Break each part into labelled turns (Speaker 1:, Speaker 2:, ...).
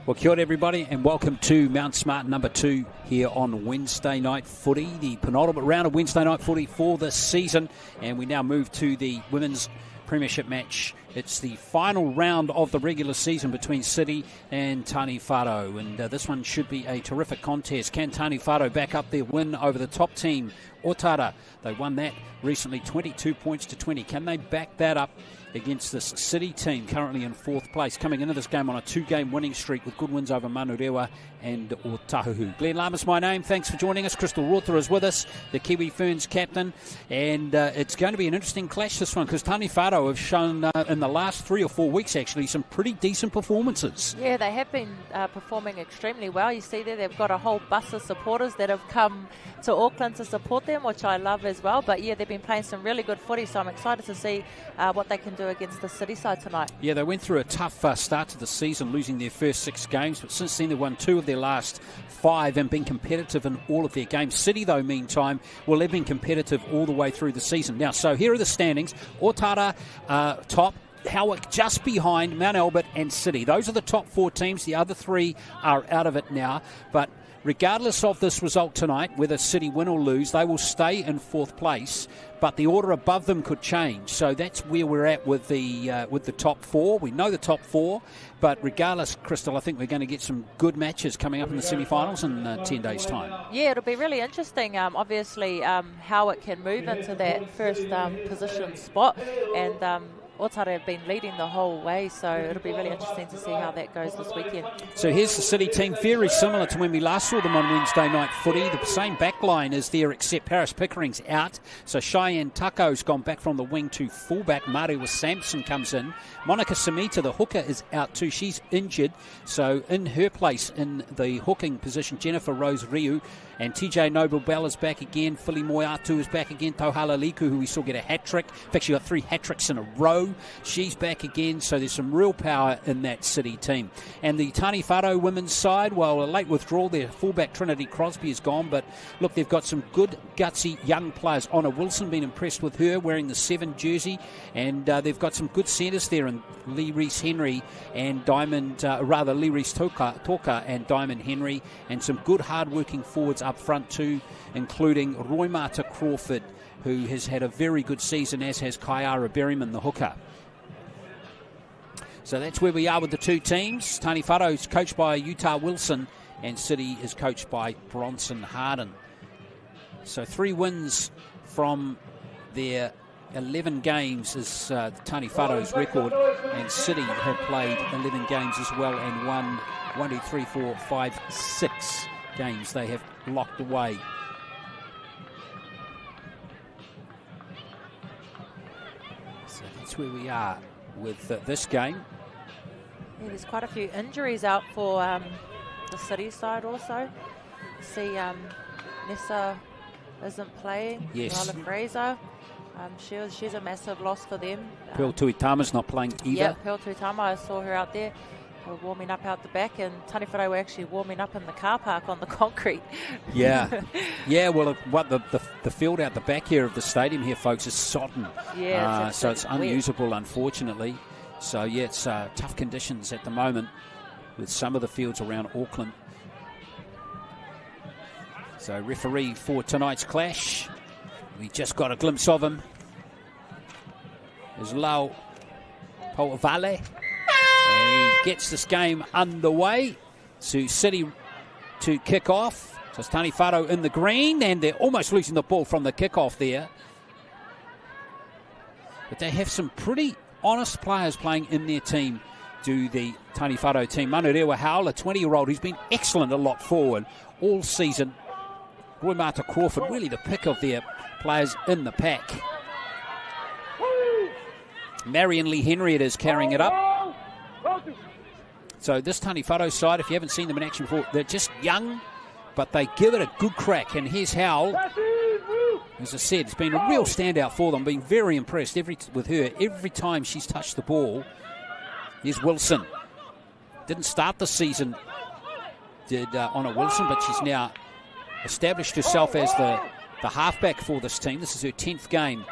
Speaker 1: Well, kia ora everybody, and welcome to Mount Smart number 2 here on Wednesday Night Footy, the penultimate round of Wednesday Night Footy for this season. And we now move to the Women's Premiership match. It's the final round of the regular season between City and Taniwharau, and this one should be a terrific contest. Can Taniwharau back up their win over the top team, Otara? They won that recently, 22 points to 20. Can they back that up against this City team currently in 4th place, coming into this game on a 2-game winning streak with good wins over Manurewa and Otahuhu? Glenn Lamas, my name. Thanks for joining us. Crystal Rother is with us, the Kiwi Ferns captain, and it's going to be an interesting clash, this one, because Taniwharau have shown in the last 3 or 4 weeks actually some pretty decent performances.
Speaker 2: Yeah, they have been performing extremely well. You see there, they've got a whole bus of supporters that have come to Auckland to support them, which I love as well. But yeah, they've been playing some really good footy, so I'm excited to see what they can do against the City side tonight. Yeah,
Speaker 1: they went through a tough start to the season, losing their first 6 games, but since then they've won 2 of their last 5 and been competitive in all of their games. City, though, meantime, well, they've been competitive all the way through the season. Now, so here are the standings. Otara top, Howick just behind Mount Albert and City. Those are the top 4 teams. The other 3 are out of it now, but regardless of this result tonight, whether City win or lose, they will stay in 4th place, but the order above them could change. So that's where we're at with the top 4. We know the top 4, but regardless, Crystal, I think we're going to get some good matches coming up in the semi-finals in 10 days' time.
Speaker 2: Yeah, it'll be really interesting. Obviously, how it can move into that first position spot, and Otara have been leading the whole way, so it'll be really interesting to see how that goes this weekend.
Speaker 1: So here's the City team, very similar to when we last saw them on Wednesday Night Footy. The same back line is there, except Paris Pickering's out. So Cheyenne Tako's gone back from the wing to fullback. Marewa Sampson comes in. Monica Samita, the hooker, is out too. She's injured. So in her place in the hooking position, Jennifer Rose Riu. And TJ Noble-Bell is back again. Philly Moiatu is back again. Tauhala Liku, who we saw get a hat-trick. In fact, she got 3 hat-tricks in a row. She's back again. So there's some real power in that City team. And the Taniwharau women's side, well, a late withdrawal. Their fullback Trinity Crosby is gone. But look, they've got some good, gutsy young players. Honor Wilson, been impressed with her, wearing the 7 jersey. And they've got some good centres there. And Lee Reese Henry and Lee Reese Toka and Diamond Henry. And some good, hard-working forwards up front too, including Roy Marta Crawford, who has had a very good season, as has Kaiara Berryman, the hooker. So that's where we are with the 2 teams. Taniwharau is coached by Utah Wilson, and City is coached by Bronson Harden. So 3 wins from their 11 games is Taniwharau's record, and City have played 11 games as well and won 6 games they have locked away. So that's where we are with this game.
Speaker 2: Yeah, there's quite a few injuries out for the City side also. See, Nessa isn't playing.
Speaker 1: Yes.
Speaker 2: Nyla Fraser. She's a massive loss for them.
Speaker 1: Pearl Tuitama's not playing either.
Speaker 2: Yeah, Pearl Tuitama, I saw her out there. They were warming up out the back, and Taniwharau were actually warming up in the car park on the concrete.
Speaker 1: Yeah. Yeah, well, what the field out the back here of the stadium here, folks, is sodden.
Speaker 2: Yeah,
Speaker 1: so it's unusable, unfortunately. So, yeah, it's tough conditions at the moment with some of the fields around Auckland. So, referee for tonight's clash, we just got a glimpse of him, is Lau Pauavale. And he gets this game underway. So City to kick off. So it's Taniwharau in the green, and they're almost losing the ball from the kickoff there. But they have some pretty honest players playing in their team, do the Taniwharau team. Manurewa Howell, a 20-year-old who's been excellent a lot forward all season. Roy Marta Crawford, really the pick of their players in the pack. Marion Lee Henry is carrying it up. So this Taniwharau side, if you haven't seen them in action before, they're just young, but they give it a good crack. And here's Howell. As I said, it's been a real standout for them. Been very impressed with her every time she's touched the ball. Here's Wilson. Didn't start the season, did Honor Wilson, but she's now established herself as the halfback for this team. This is her 10th game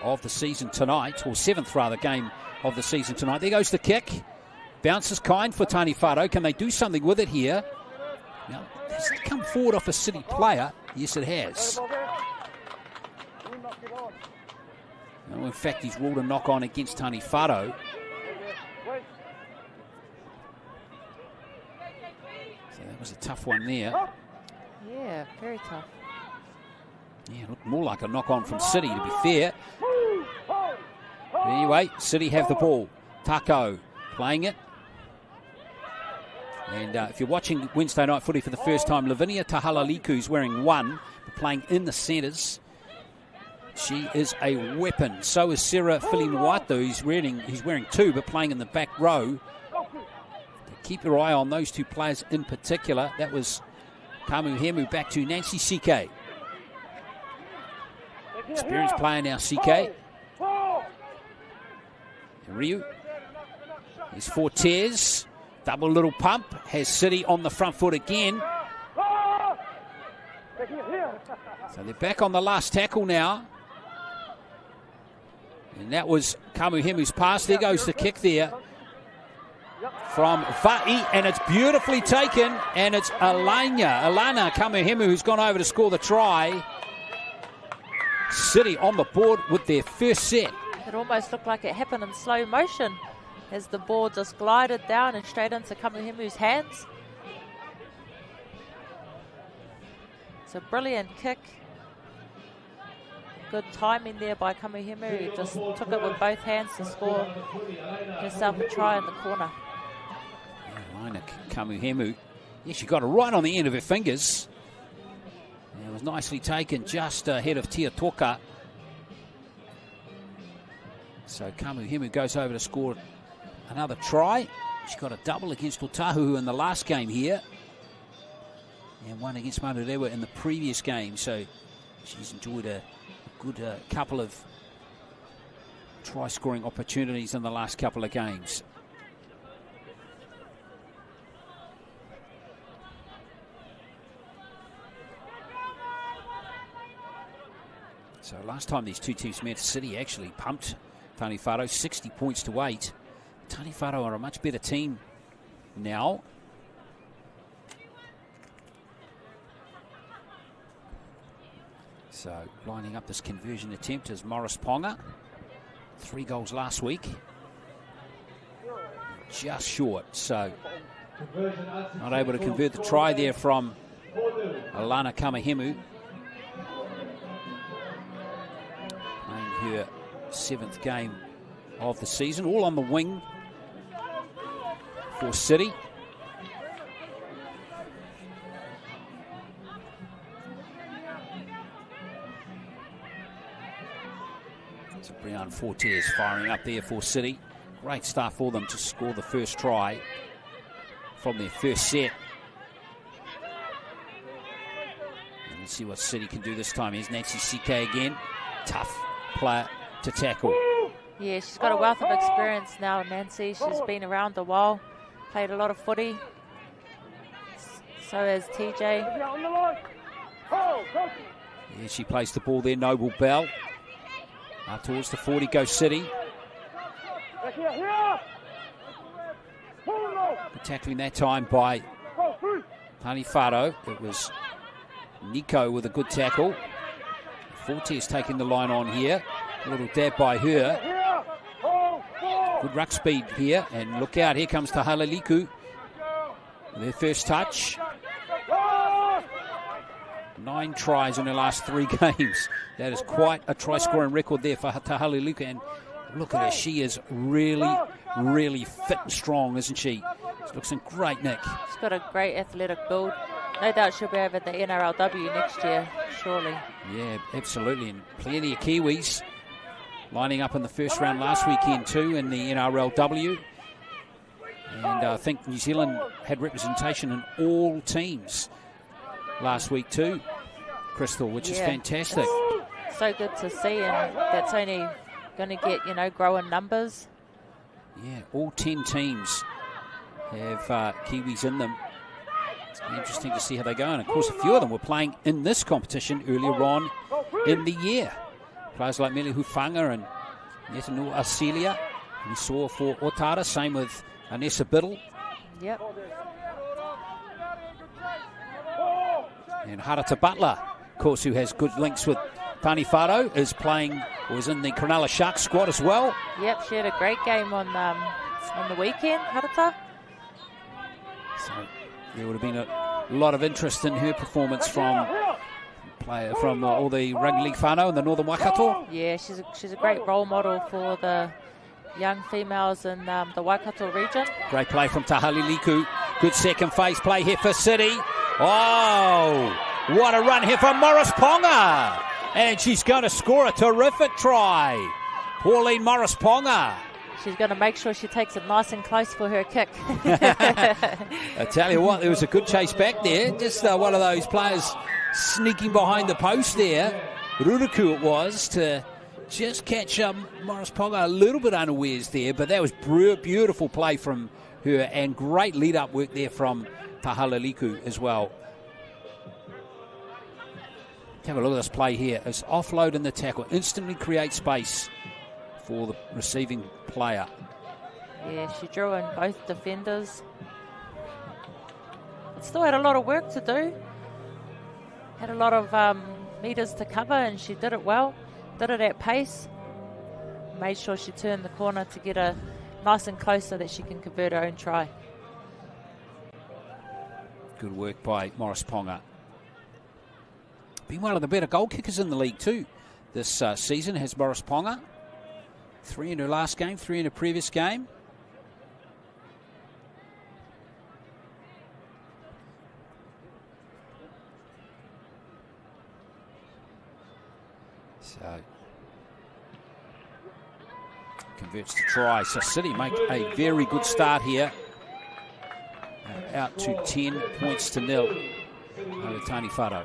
Speaker 1: of the season tonight, or 7th rather game of the season tonight. There goes the kick. Bounce is kind for Taniwharau. Can they do something with it here? Now, has it come forward off a City player? Yes, it has. No, in fact, he's ruled a knock-on against Taniwharau. So that was a tough one there.
Speaker 2: Yeah, very tough.
Speaker 1: Yeah, looked more like a knock-on from City, to be fair. But anyway, City have the ball. Tako playing it. And if you're watching Wednesday night footy for the first time, Lavinia Tahalaliku wearing 1, but playing in the centres. She is a weapon. So is Sarah Filimuatu. He's wearing 2, but playing in the back row. Keep your eye on those 2 players in particular. That was Kamuhemu back to Nancy CK. Experienced player now, CK. Ryu. Here's Fortes. Double little pump. Has City on the front foot again. So they're back on the last tackle now. And that was Kamuhemu's pass. There goes the kick there from Va'i, and it's beautifully taken, and it's Alana Kamuhemu who's gone over to score the try. City on the board with their first set.
Speaker 2: It almost looked like it happened in slow motion as the ball just glided down and straight into Kamuhemu's hands. It's a brilliant kick. Good timing there by Kamuhemu, who just took it with both hands to score herself a try in the corner.
Speaker 1: Lina Kamuhemu, yeah, she got it right on the end of her fingers. And it was nicely taken just ahead of Tia Toka. So Kamuhemu goes over to score another try. She got a double against Otahuhu in the last game here. And one against Manurewa in the previous game. So she's enjoyed a good couple of try-scoring opportunities in the last couple of games. So last time these 2 teams met, City actually pumped Taniwharau 60 points to 8. Taniwharau are a much better team now. So lining up this conversion attempt is Morris Ponga. 3 goals last week. Just short, so not able to convert the try there from Alana Kamuhemu. Playing her 7th game of the season, all on the wing for City. So Brian Fortes firing up there for City. Great start for them to score the first try from their first set. And let's see what City can do this time. Here's Nancy CK again. Tough player to tackle.
Speaker 2: Yeah, she's got a wealth of experience now, Nancy. She's been around a while, played a lot of footy. So has TJ.
Speaker 1: Yeah, she plays the ball there, Noble Bell. Up towards the 40 goes City. Good tackling that time by Taniwharau. It was Nico with a good tackle. Fortes taking the line on here. A little dab by her. Good ruck speed here. And look out, here comes Tahalaliku. Their first touch. 9 tries in her last 3 games. That is quite a try-scoring record there for Tahalaliku. And look at her, she is really, really fit and strong, isn't she? She looks in great nick.
Speaker 2: She's got a great athletic build. No doubt she'll be over at the NRLW next year, surely.
Speaker 1: Yeah, absolutely. And plenty of Kiwis lining up in the first round last weekend too in the NRLW. And I think New Zealand had representation in all teams last week too, Crystal, which is fantastic.
Speaker 2: It's so good to see, and that's only going to get, grow in numbers.
Speaker 1: Yeah, all 10 teams have Kiwis in them. It's been interesting to see how they go. And of course, a few of them were playing in this competition earlier on in the year. Players like Mele Hufanga and Netanua Asilia. We saw for Otara, same with Anessa Biddle.
Speaker 2: Yep.
Speaker 1: And Harata Butler, of course, who has good links with Taniwharau, was in the Cronulla Sharks squad as well.
Speaker 2: Yep, she had a great game on the weekend, Harata.
Speaker 1: So there would have been a lot of interest in her performance from all the rugby league whānau in the Northern Waikato.
Speaker 2: Yeah, she's a great role model for the young females in the Waikato region.
Speaker 1: Great play from Tahaliliku. Good second phase play here for City. Oh, what a run here from Morris Ponga. And she's going to score a terrific try. Pauline Morris Ponga.
Speaker 2: She's going to make sure she takes it nice and close for her kick.
Speaker 1: I tell you what, there was a good chase back there. Just one of those players sneaking behind the post there. Ruruku it was, to just catch Morris Ponga a little bit unawares there. But that was beautiful play from her, and great lead-up work there from Tahaliliku as well. Have a look at this play here. It's offload in the tackle. Instantly create space for the receiving player.
Speaker 2: Yeah, she drew in both defenders. But still had a lot of work to do. Had a lot of metres to cover, and she did it well. Did it at pace. Made sure she turned the corner to get her nice and close so that she can convert her own try.
Speaker 1: Good work by Morris Ponga. Been one of the better goal kickers in the league too this season, has Morris Ponga. 3 in her last game, 3 in her previous game. So converts to try. So City make a very good start here. Out to 10 points to 0 over Taniwharau.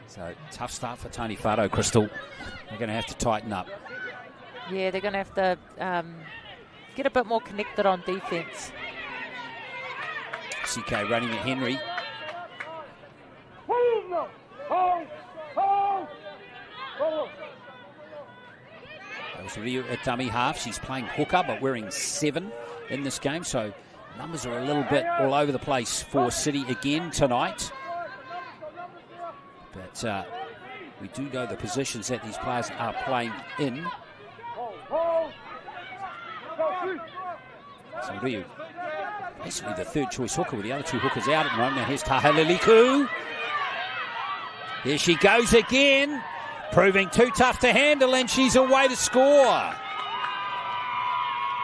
Speaker 1: So tough start for Taniwharau, Crystal. They're going to have to tighten up.
Speaker 2: Yeah, they're going to have to get a bit more connected on defence.
Speaker 1: CK running at Henry. That was Rio at dummy half. She's playing hooker but wearing 7 in this game. So numbers are a little bit all over the place for City again tonight. But we do know the positions that these players are playing in. So Rio, basically the third choice hooker with the other 2 hookers out at the moment. Now here's Tahaliliku. Here she goes again, proving too tough to handle, and she's away to score.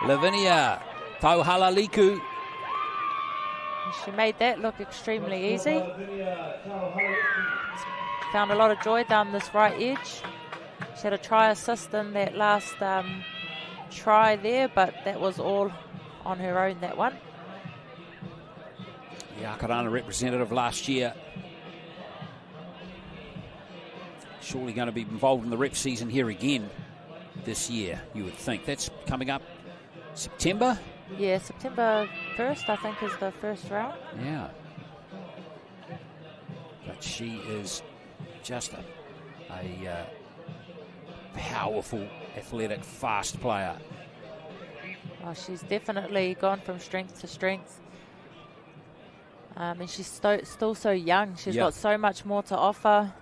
Speaker 1: Lavinia Tahaliliku.
Speaker 2: She made that look extremely easy. Found a lot of joy down this right edge. She had a try assist in that last try there, but that was all on her own, that one.
Speaker 1: The Akarana representative last year. Surely going to be involved in the rep season here again this year, you would think. That's coming up September?
Speaker 2: Yeah, September 1st, I think, is the first round.
Speaker 1: Yeah. But she is just a powerful, athletic, fast player.
Speaker 2: Oh, she's definitely gone from strength to strength. And she's still so young. She's got so much more to offer.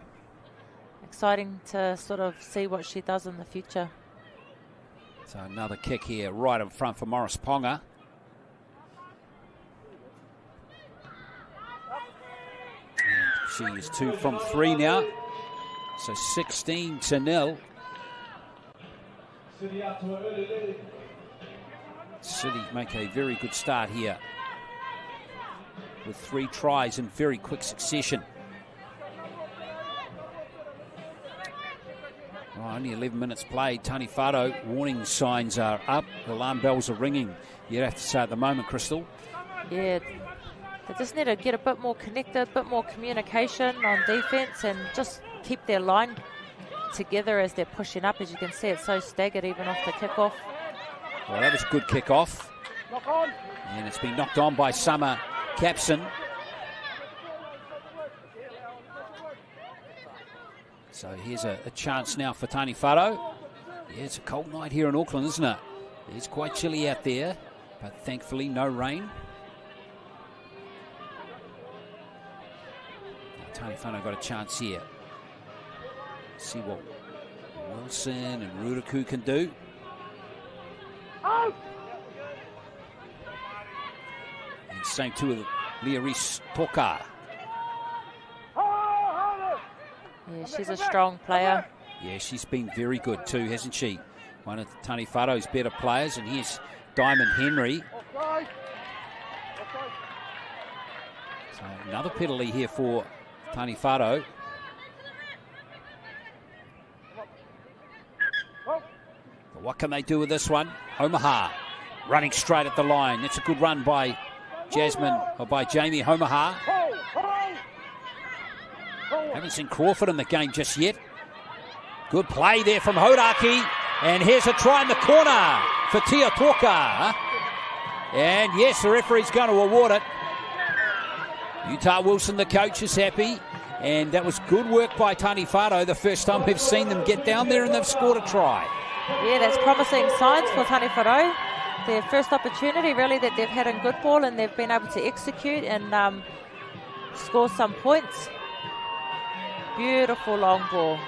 Speaker 2: Exciting to sort of see what she does in the future.
Speaker 1: So another kick here right in front for Morris Ponga. And she is 2 from 3 now. So 16-0. City make a very good start here with 3 tries in very quick succession. Oh, only 11 minutes played. Taniwharau, warning signs are up. The alarm bells are ringing. You'd have to say at the moment, Crystal.
Speaker 2: Yeah, they just need to get a bit more connected, a bit more communication on defence and just keep their line together as they're pushing up. As you can see, it's so staggered even off the kick-off.
Speaker 1: Well, that was a good kick-off. And it's been knocked on by Summer Capson. So here's a chance now for Taniwharau. Yeah, it's a cold night here in Auckland, isn't it? It's quite chilly out there, but thankfully no rain. Taniwharau got a chance here. See what Wilson and Ruruku can do. And same too with Learis Toka.
Speaker 2: Yeah, she's a strong player.
Speaker 1: Yeah, she's been very good too, hasn't she? One of Taniwharau's better players. And here's Diamond Henry. So another penalty here for Taniwharau. But what can they do with this one? Omaha running straight at the line. That's a good run by Jamie Omaha. Haven't seen Crawford in the game just yet. Good play there from Hodaki. And here's a try in the corner for Tia Toka. And yes, the referee's going to award it. Utah Wilson, the coach, is happy. And that was good work by Taniwharau. The first time we've seen them get down there and they've scored a try.
Speaker 2: Yeah, that's promising signs for Taniwharau. Their first opportunity really that they've had in good ball, and they've been able to execute and score some points. Beautiful long ball.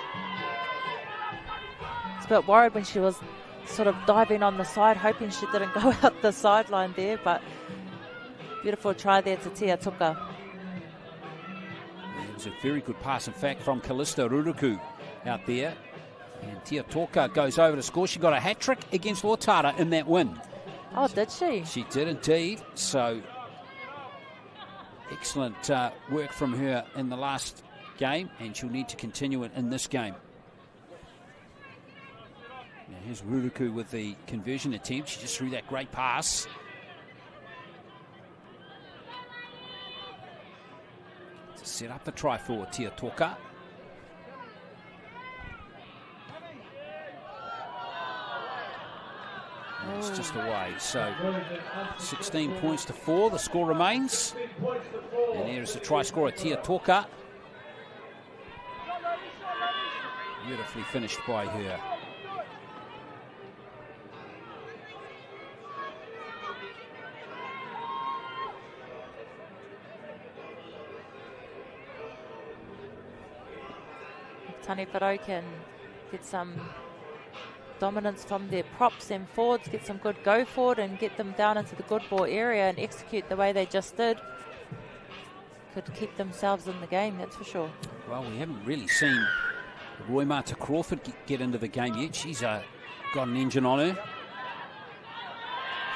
Speaker 2: It's a bit worried when she was sort of diving on the side, hoping she didn't go out the sideline there, but beautiful try there to Tia Toka.
Speaker 1: It was a very good pass, in fact, from Callista Ruruku out there. And Tia Toka goes over to score. She got a hat-trick against Otara in that win.
Speaker 2: Oh, did she?
Speaker 1: She did indeed. So, excellent work from her in the last game, and she'll need to continue it in this game. Now here's Ruruku with the conversion attempt. She just threw that great pass. To set up the try for Tia Toka. It's just away. So 16 points to 4. The score remains. And here's the try scorer, Tia Toka. Beautifully finished by her.
Speaker 2: Taniwharau can get some dominance from their props and forwards, get some good go forward and get them down into the good ball area and execute the way they just did. Could keep themselves in the game, that's for sure.
Speaker 1: Well, we haven't really seen Roy Marta Crawford get into the game yet. She's got an engine on her.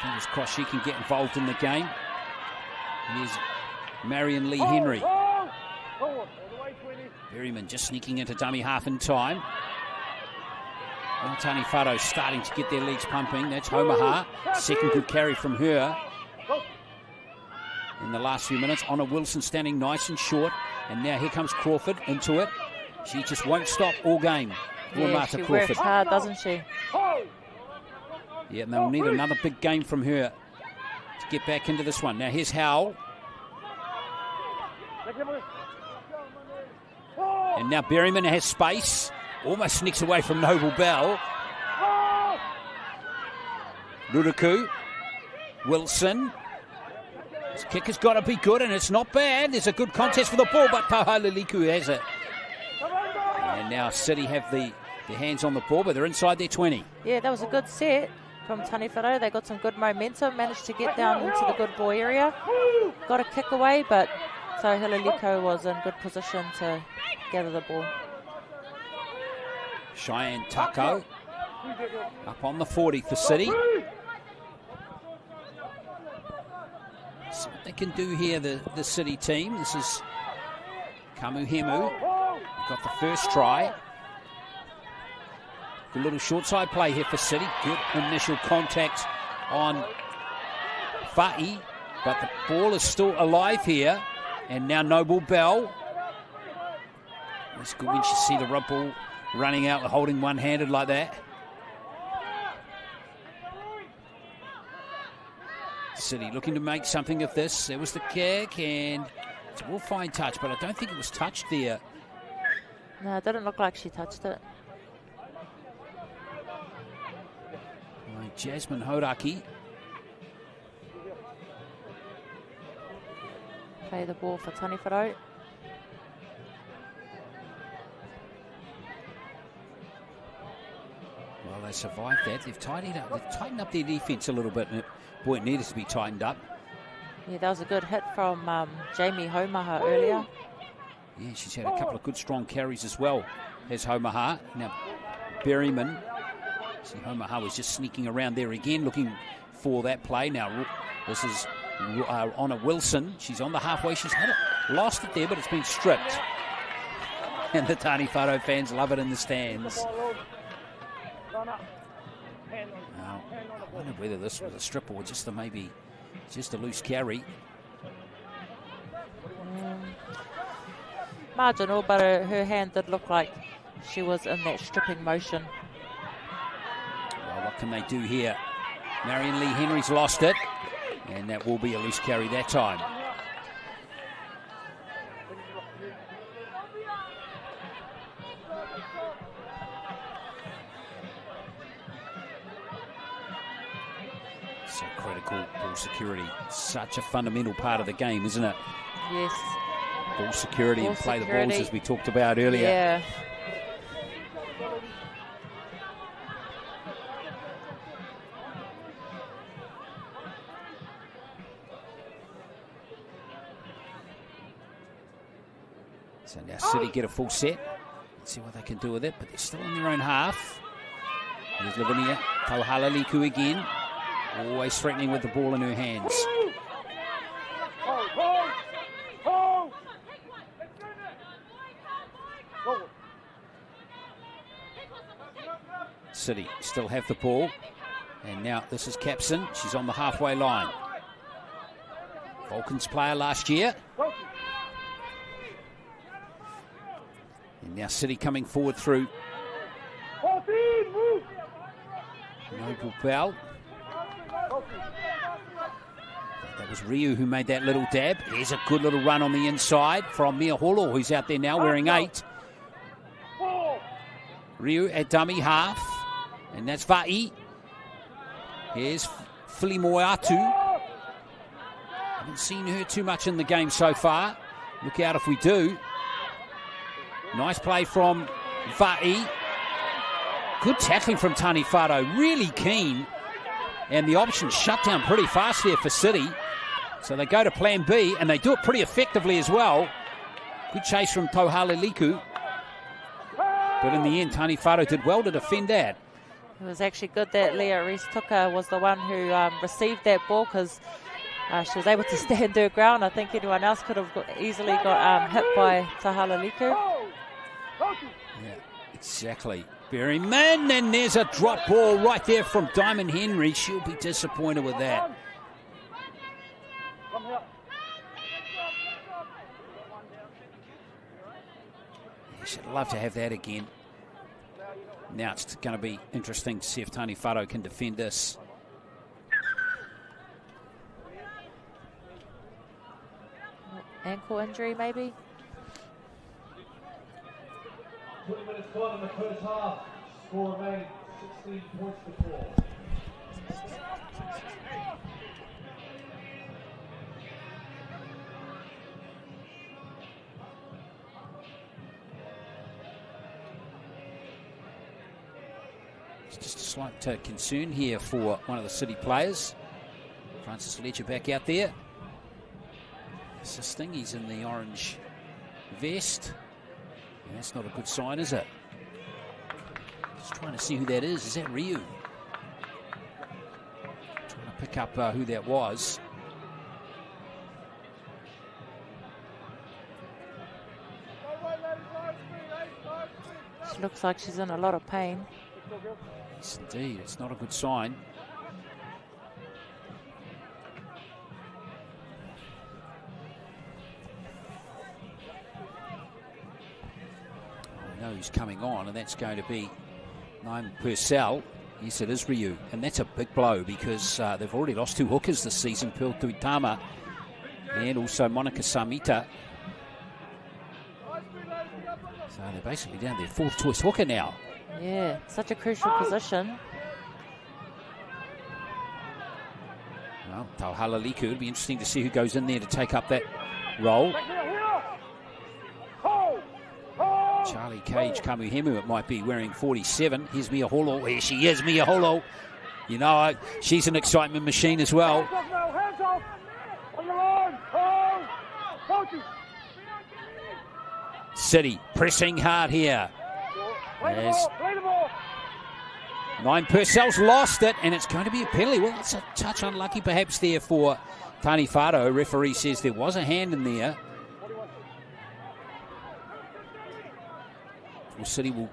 Speaker 1: Fingers crossed she can get involved in the game. Here's Marion Lee Henry. Berryman just sneaking into dummy half in time. And Taniwharau starting to get their legs pumping. That's Omaha. Second good carry from her. In the last few minutes, Honor Wilson standing nice and short. And now here comes Crawford into it. She just won't stop all game.
Speaker 2: Yeah, she works hard, doesn't she?
Speaker 1: Yeah, and they'll need another big game from her to get back into this one. Now here's Howell. And now Berryman has space. Almost sneaks away from Noble Bell. Ruruku. Wilson. This kick has got to be good, and it's not bad. There's a good contest for the ball, but Pahaliliku has it. And now City have their hands on the ball, but they're inside their 20.
Speaker 2: Yeah, that was a good set from Taniwharau. They got some good momentum, managed to get down into the good ball area. Got a kick away, but so Hililiko was in good position to gather the ball.
Speaker 1: Cheyenne Tako up on the 40 for City. See what they can do here, the City team. This is Kamuhemu. Got the first try. Good little short side play here for City. Good initial contact on Fa'i. But the ball is still alive here. And now Noble Bell. It's good when you see the rub ball running out, holding one-handed like that. City looking to make something of this. There was the kick, and it's a real fine touch, but I don't think it was touched there.
Speaker 2: No, it didn't look like she touched it.
Speaker 1: Right, Jasmine Horaki.
Speaker 2: Play the ball for Taniwharau.
Speaker 1: Well, they survived that. They've tidied up. They've tightened up their defence a little bit. Boy, it needed to be tightened up.
Speaker 2: Yeah, that was a good hit from Jamie Homaha earlier.
Speaker 1: Yeah, she's had a couple of good strong carries as well, has Homaha. Now, Berryman. See, Homaha was just sneaking around there again, looking for that play. Now, this is Honor Wilson. She's on the halfway. She's had it, lost it there, but it's been stripped. And the Taniwharau fans love it in the stands. Now, I wonder whether this was a strip or just a loose carry.
Speaker 2: Marginal, but her hand did look like she was in that stripping motion.
Speaker 1: Well, what can they do here? Marion Lee Henry's lost it, and that will be a loose carry that time. So critical, ball security. Such a fundamental part of the game, isn't it?
Speaker 2: Yes.
Speaker 1: Ball security and play the balls as we talked about earlier.
Speaker 2: Yeah.
Speaker 1: So now City get a full set. Let's see what they can do with it, but they're still in their own half. There's Lavinia Tauhalaliku again. Always threatening with the ball in her hands. City still have the ball. And now this is Capson. She's on the halfway line. Vulcans player last year. And now City coming forward through Noble Bell. That was Ryu who made that little dab. Here's a good little run on the inside from Mia Holo, who's out there now wearing 8. Ryu at dummy half. And that's Va'i. Here's Filimoatu. Haven't seen her too much in the game so far. Look out if we do. Nice play from Va'i. Good tackling from Taniwharau. Really keen. And the option shut down pretty fast there for City. So they go to plan B, and they do it pretty effectively as well. Good chase from Tauhalaliku. But in the end, Taniwharau did well to defend that.
Speaker 2: It was actually good that Leah Reese-Tuka was the one who received that ball, because she was able to stand her ground. I think anyone else could have easily got hit by Tauhalaliku.
Speaker 1: Yeah, exactly. Berryman, and there's a drop ball right there from Diamond Henry. She'll be disappointed with that. She'd love to have that again. Now it's going to be interesting to see if Taniwharau can defend this.
Speaker 2: Ankle injury, maybe?
Speaker 3: 20 minutes gone in the first half. Score remains 16 points to 4.
Speaker 1: It's just a slight concern here for one of the City players. Francis Ledger back out there. Assisting, he's in the orange vest. And that's not a good sign, is it? Just trying to see who that is. Is that Ryu? Trying to pick up who that was.
Speaker 2: She looks like she's in a lot of pain.
Speaker 1: Yes, indeed. It's not a good sign. know who's coming on, and that's going to be Naim Purcell. Yes, it is Ryu, and that's a big blow because they've already lost 2 hookers this season, Pearl Tuitama and also Monica Samita. So they're basically down their 4th choice hooker now.
Speaker 2: Yeah, such a crucial position.
Speaker 1: Well, Tauhala Liku, it'll be interesting to see who goes in there to take up that role. Charlie Cage Kamuhemu, it might be, wearing 47. Here's Mia Holo. Here she is, Mia Holo. You know, she's an excitement machine as well.
Speaker 4: Hands off. On the line.
Speaker 1: City pressing hard here. Naim Purcell's lost it, and it's going to be a penalty. Well, it's a touch unlucky perhaps there for Taniwharau. Referee says there was a hand in there. Well, City will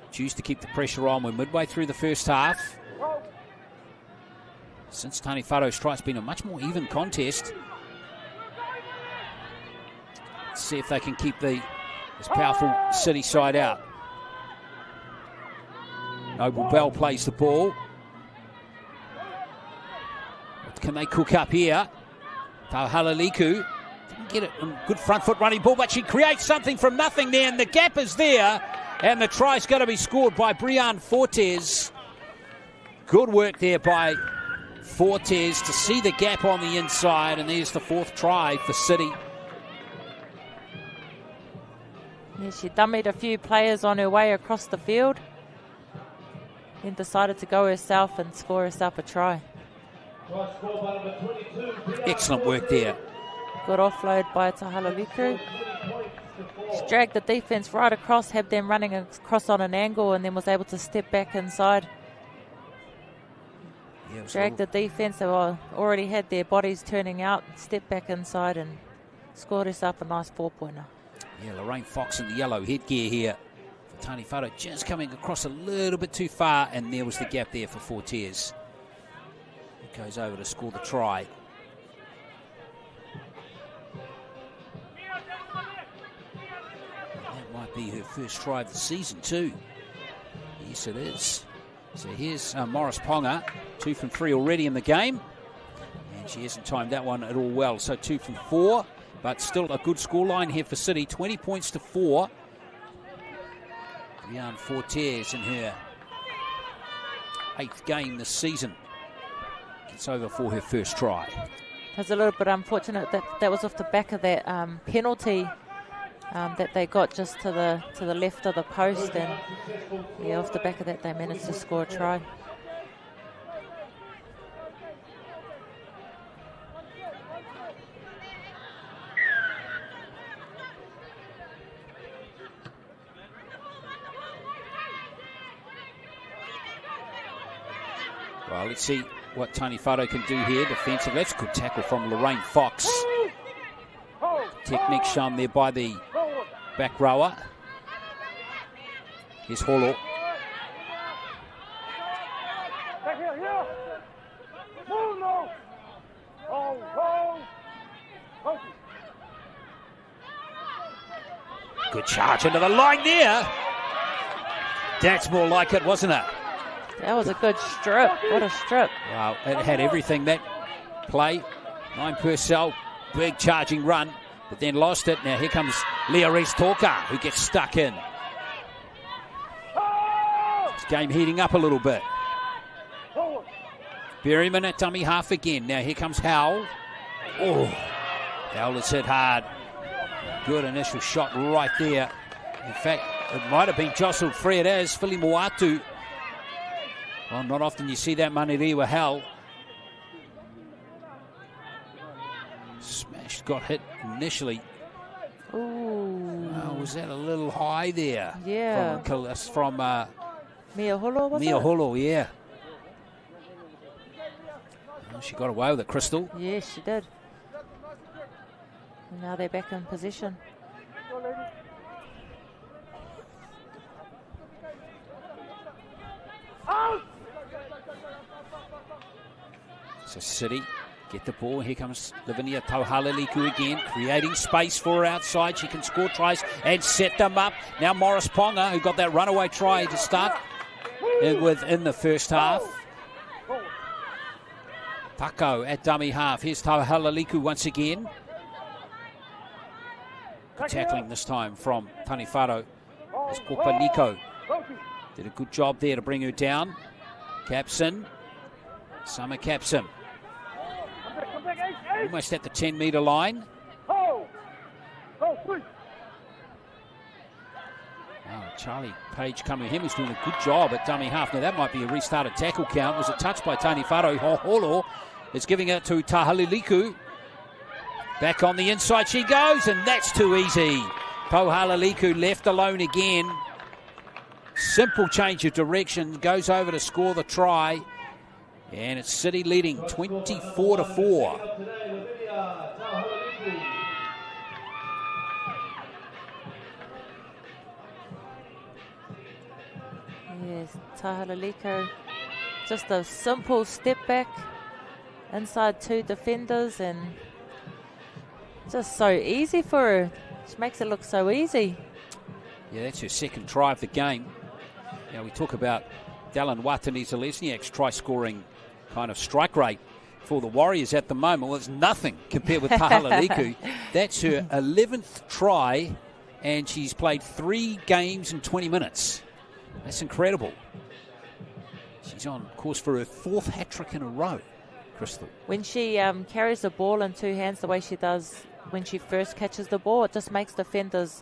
Speaker 1: choose to keep the pressure on. We're midway through the first half. Since Taniwharau's strike, it's been a much more even contest. Let's see if they can keep this powerful City side out. Noble Bell plays the ball. What can they cook up here? Tauhala Liku didn't get it. Good front foot running ball, but she creates something from nothing there, and the gap is there. And the try's going to be scored by Brianne Fortes. Good work there by Fortes to see the gap on the inside, and there's the 4th try for City.
Speaker 2: Yeah, she dummied a few players on her way across the field, then decided to go herself and score herself a try.
Speaker 1: Excellent work there.
Speaker 2: Good offload by Tauhala Liku. She dragged the defence right across, had them running across on an angle, and then was able to step back inside.
Speaker 1: Yeah,
Speaker 2: dragged the defence, they already had their bodies turning out, stepped back inside and scored herself a nice 4-pointer.
Speaker 1: Yeah, Lorraine Fox in the yellow headgear here for Taniwharau, just coming across a little bit too far, and there was the gap there for Fortes. He goes over to score the try. That might be her first try of the season too. Yes, it is. So here's Morris Ponga, 2 from 3 already in the game. And she hasn't timed that one at all well. So 2 from 4, but still a good scoreline here for City. 20 points to 4. Brianne Fortes in her 8th game this season. Gets over for her first try.
Speaker 2: It was a little bit unfortunate that was off the back of that penalty that they got just to the left of the post, and yeah, off the back of that they managed to score a try.
Speaker 1: Well, let's see what Taniwharau can do here defensively. That's a good tackle from Lorraine Fox. Technique shown there by the back rower. Here's Holo. Good charge into the line there. That's more like it, wasn't it?
Speaker 2: That was a good strip. What a strip.
Speaker 1: Wow, it had everything, that play. Naim Purcell, big charging run, but then lost it. Now here comes Leah Rees-Talker, who gets stuck in. This game heating up a little bit. Berryman at dummy half again. Now here comes Howell. Oh, Howell has hit hard. Good initial shot right there. In fact, it might have been jostled free. It is. Philly Moatu. Well, not often you see that Manurewa Howell. Smashed, got hit initially.
Speaker 2: Ooh.
Speaker 1: Oh, was that a little high there?
Speaker 2: Yeah.
Speaker 1: From
Speaker 2: Mia Holo, was
Speaker 1: Mia
Speaker 2: it?
Speaker 1: Holo, yeah. Well, she got away with it, Crystal.
Speaker 2: Yes, she did. And now they're back in position.
Speaker 1: So City Get the ball. Here comes Lavinia Tauhalaliku again, creating space for her outside. She can score tries and set them up. Now Morris Ponga, who got that runaway try to start within the first half. Tako at dummy half. Here's Tauhalaliku once again. Good tackling this time from Taniwharau. As Kopaniko did a good job there to bring her down. Capson. Summer Capson. Almost at the 10-metre line. Oh, Charlie Page coming in. He's doing a good job at dummy half. Now that might be a restarted tackle count. Was it touched by Taniwharau? Hoholo is giving it to Tauhalaliku. Back on the inside she goes, and that's too easy. Tauhalaliku left alone again. Simple change of direction. Goes over to score the try. And it's City leading 24-4.
Speaker 2: Yes, Tauhalaliku. Just a simple step back inside two defenders, and just so easy for her. She makes it look so easy.
Speaker 1: Yeah, that's her second try of the game. Now we talk about Dallin Watani-Zalesniak's try-scoring kind of strike rate for the Warriors at the moment. Well, it's nothing compared with Tauhalaliku. That's her 11th try, and she's played 3 games in 20 minutes. That's incredible. She's on course for her 4th hat-trick in a row, Crystal.
Speaker 2: When she carries the ball in 2 hands the way she does when she first catches the ball, it just makes defenders,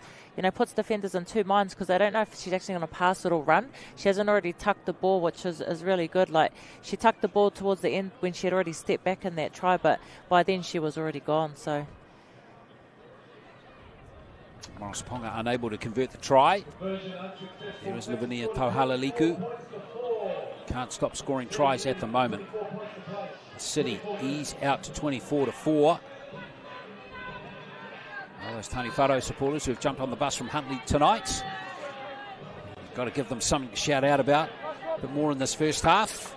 Speaker 2: puts defenders in 2 minds, because they don't know if she's actually going to pass it or run. She hasn't already tucked the ball, which is really good. Like, she tucked the ball towards the end when she had already stepped back in that try, but by then she was already gone. So
Speaker 1: Morris Ponga unable to convert the try. There is Lavinia Tauhalaliku. Can't stop scoring tries at the moment. City ease out to 24-4. Well, those Taniwharau supporters who have jumped on the bus from Huntly tonight, you've got to give them something to shout out about. A bit more in this first half.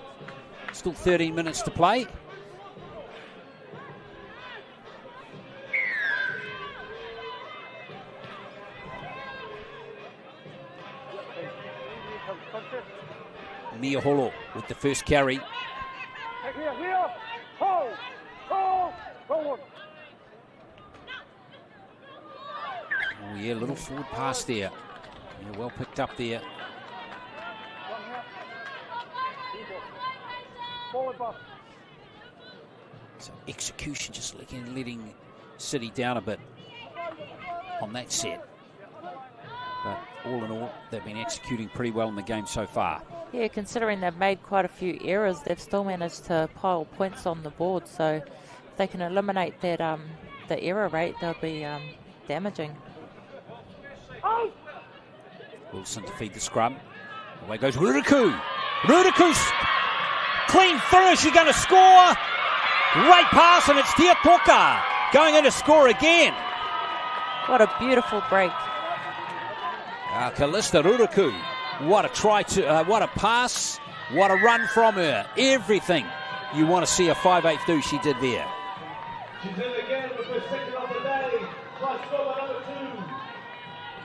Speaker 1: Still 13 minutes to play. Mia Holo with the first carry.
Speaker 4: Here. Hold. Forward.
Speaker 1: Oh yeah, little forward pass there. Yeah, well picked up there.
Speaker 4: Forward pass.
Speaker 1: So execution just letting City down a bit on that set. But all in all, they've been executing pretty well in the game so far.
Speaker 2: yeah, considering they've made quite a few errors, they've still managed to pile points on the board. So if they can eliminate that the error rate, they'll be damaging.
Speaker 1: Wilson to feed the scrum. Away goes Ruriku. Ruriku's clean finish. She's going to score. Great pass, and it's Tia Toka going in to score again.
Speaker 2: What a beautiful break.
Speaker 1: Callista Ruriku. What a try to, what a pass. What a run from her. Everything you want to see a 5/8 do, she did there.
Speaker 3: She's in again with her second of the day. Try scorer number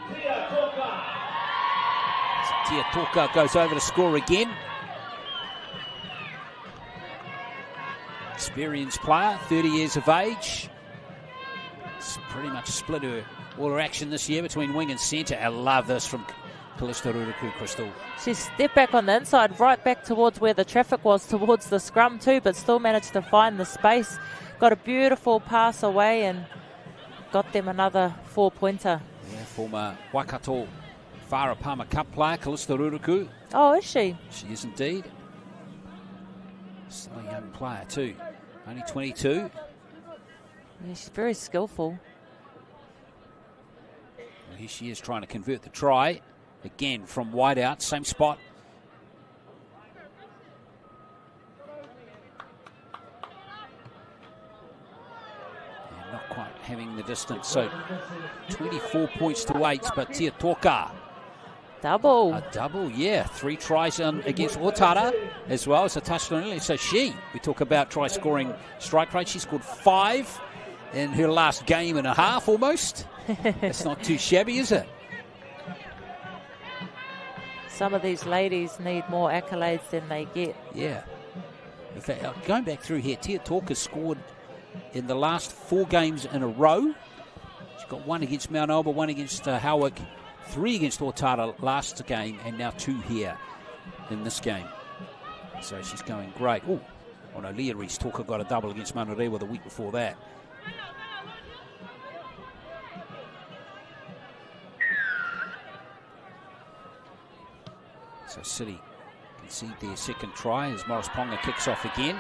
Speaker 3: 2, Tia Toka.
Speaker 1: Tia Toka goes over to score again. Experienced player, 30 years of age. It's pretty much split all her action this year between wing and centre. I love this from Callista Ruriku, Crystal.
Speaker 2: She stepped back on the inside, right back towards where the traffic was, towards the scrum too, but still managed to find the space. Got a beautiful pass away and got them another 4-pointer.
Speaker 1: Yeah, former Waikato Wharapama Cup player, Callista Ruriku.
Speaker 2: Oh, is she?
Speaker 1: She is indeed. Still a young player too. Only 22.
Speaker 2: Yeah, she's very skillful.
Speaker 1: Well, here she is trying to convert the try. Again from wide out, same spot. And not quite having the distance. So 24 points to 8, but Tia Toka
Speaker 2: Double.
Speaker 1: A double, yeah. 3 tries against Otara as well as a touchdown earlier. So we talk about try-scoring strike rate. She scored 5 in her last game and a half almost. That's not too shabby, is it?
Speaker 2: Some of these ladies need more accolades than they get.
Speaker 1: Yeah. In fact, going back through here, Tia Talker scored in the last 4 games in a row. She's got 1 against Mount Alba, 1 against Howick, 3 against Otara last game, and now 2 here in this game. So she's going great. Oh no, Leah Reese Talker got a double against Manurewa the week before that. So City concede their second try as Morris Ponga kicks off again.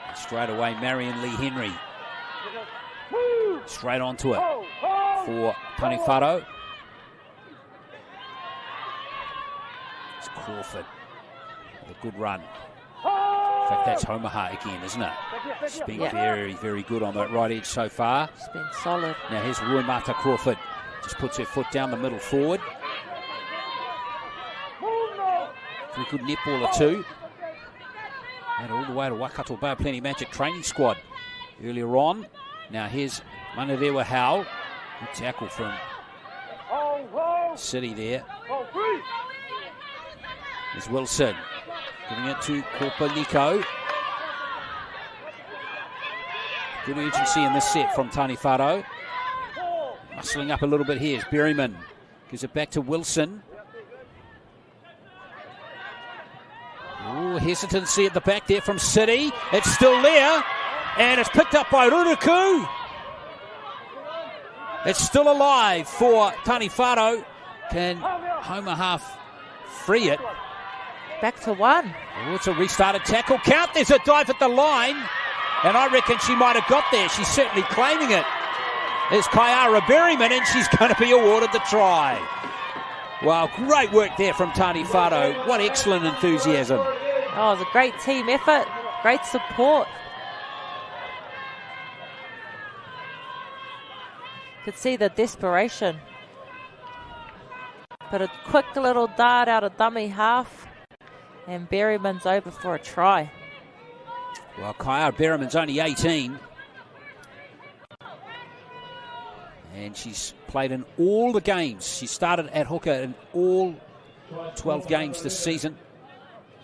Speaker 1: And straight away, Marion Lee Henry. Straight onto it for Taniwharau. It's Crawford with a good run. In fact, that's Omaha again, isn't it? She's been very, very good on that right edge so far.
Speaker 2: It's been solid.
Speaker 1: Now here's Ruimata Crawford. Just puts her foot down the middle forward. A good netballer too. And all the way to Waikato Bay Plenty Magic training squad earlier on. Now here's Manurewa Howell. Good tackle from City there. There's Wilson. Giving it to Korpa-Nico. Good urgency in this set from Taniwharau. Muscling up a little bit here. Berryman gives it back to Wilson. Ooh, hesitancy at the back there from City. It's still there. And it's picked up by Ruruku. It's still alive for Taniwharau. Can Omaha free it?
Speaker 2: Back to 1.
Speaker 1: Oh, it's a restarted tackle count. There's a dive at the line. And I reckon she might have got there. She's certainly claiming it. There's Kyara Berryman, and she's going to be awarded the try. Wow, great work there from Taniwharau. What excellent enthusiasm.
Speaker 2: Oh, it was a great team effort. Great support. Could see the desperation. But a quick little dart out of dummy half. And Berryman's over for a try.
Speaker 1: Well, Kyara Berryman's only 18. And she's played in all the games. She started at hooker in all 12 games this season.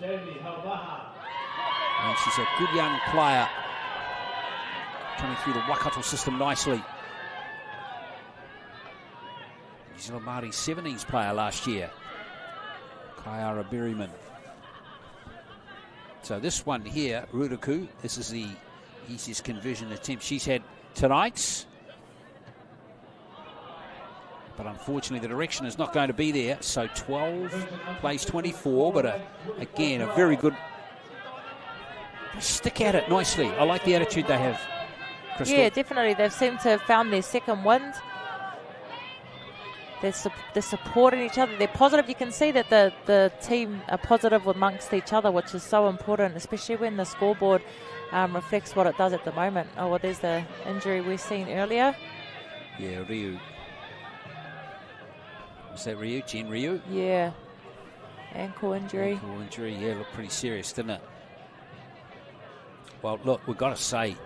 Speaker 1: And she's a good young player. Coming through the Waikato system nicely. New Zealand Māori 17s player last year. Kyara Berryman. So this one here, Ruruku, this is the easiest conversion attempt she's had tonight's. But unfortunately, the direction is not going to be there. So 12 plays 24, but again, a very good... They stick at it nicely. I like the attitude they have, Crystal.
Speaker 2: Yeah, definitely. They've seemed to have found their second wind. They're supporting each other. They're positive. You can see that the team are positive amongst each other, which is so important, especially when the scoreboard reflects what it does at the moment. Oh, well, there's the injury we've seen earlier.
Speaker 1: Yeah, Ryu. Was that Ryu? Jen Ryu?
Speaker 2: Yeah. Ankle injury.
Speaker 1: Ankle injury, yeah, looked pretty serious, didn't it? Well, look, we've got to say,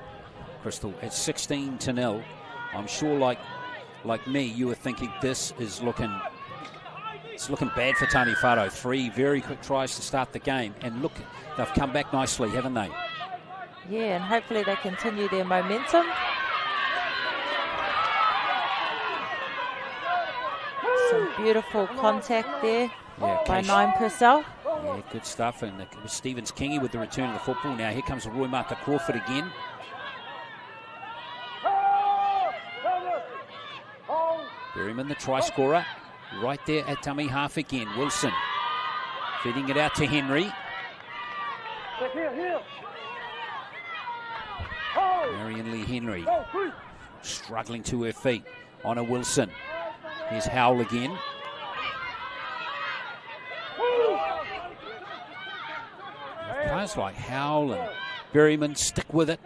Speaker 1: Crystal, at 16-0, I'm sure like me, you were thinking this is looking bad for Taniwharau. 3 very quick tries to start the game. And look, they've come back nicely, haven't they?
Speaker 2: Yeah, and hopefully they continue their momentum. Some beautiful contact there by Nine Purcell.
Speaker 1: Yeah, good stuff. And Stevens Kingy with the return of the football. Now here comes Ruimata Crawford again. Berryman, the try scorer, right there at dummy half again. Wilson feeding it out to Henry. Marion Lee Henry struggling to her feet. Honor Wilson. Here's Howell again. Players like Howell and Berryman stick with it.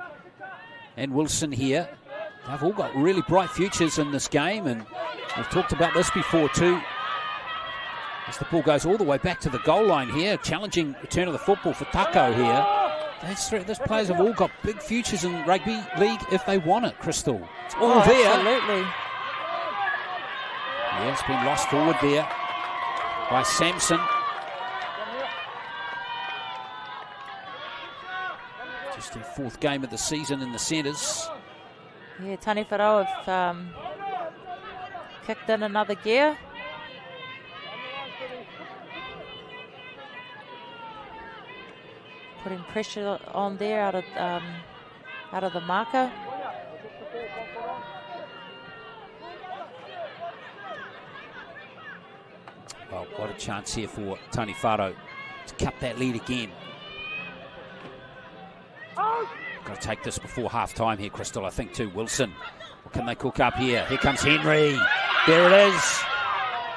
Speaker 1: And Wilson here. They've all got really bright futures in this game, and we've talked about this before too. As the ball goes all the way back to the goal line here, challenging return of the football for Tako here. Those players have all got big futures in rugby league if they want it, Crystal. It's all there.
Speaker 2: Absolutely.
Speaker 1: Yeah, it's been lost forward there by Sampson. Just their 4th game of the season in the centres.
Speaker 2: Yeah, Taniwharau have kicked in another gear. Putting pressure on there out of the marker.
Speaker 1: Well, what a chance here for Taniwharau to cut that lead again. Got to take this before half-time here, Crystal, I think too. Wilson, what can they cook up here? Here comes Henry. There it is.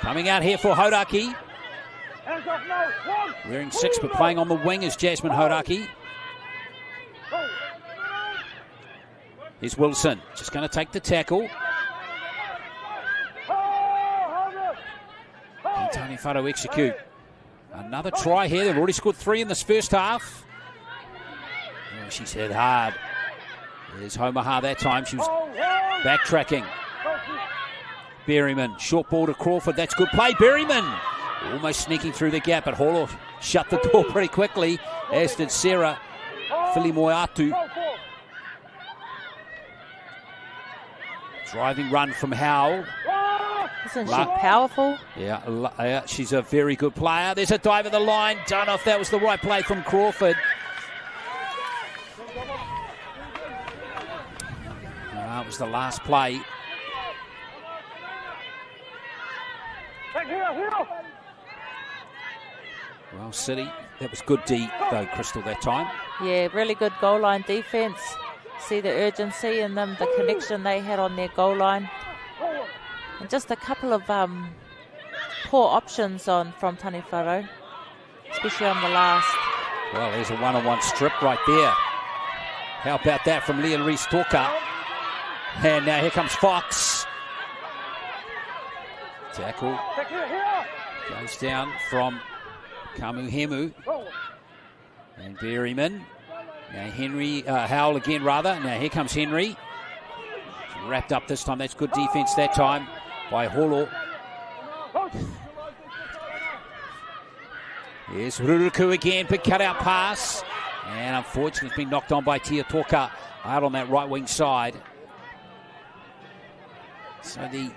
Speaker 1: Coming out here for Hodaki. Wearing 6 but playing on the wing is Jasmine Hodaki. Here's Wilson, just going to take the tackle. Can Taniwharau execute? Another try here. They've already scored 3 in this first half. Oh, she's hit hard. There's Homaha that time. She was backtracking. Berryman, short ball to Crawford. That's good play. Berryman almost sneaking through the gap, but Holo shut the door pretty quickly, as did Sarah Filimoiatu. Driving run from Howell.
Speaker 2: Isn't she powerful?
Speaker 1: Yeah, she's a very good player. There's a dive at the line. Don't know if that was the right play from Crawford. It was the last play. Well, City, that was good D though, Crystal, that time.
Speaker 2: Yeah, really good goal line defence. See the urgency in them, the connection they had on their goal line. And just a couple of poor options from Taniwharau, especially on the last.
Speaker 1: Well, there's a one-on-one strip right there. How about that from Leah Reese-Toka? And now here comes Fox. Tackle goes down from Kamuhemu and Berryman. Now Henry, Howell again rather. Now here comes Henry. Wrapped up this time. That's good defence that time by Holo. Here's Ruruku again. Big cutout pass. And unfortunately it's been knocked on by Tia Toka out on that right wing side. So the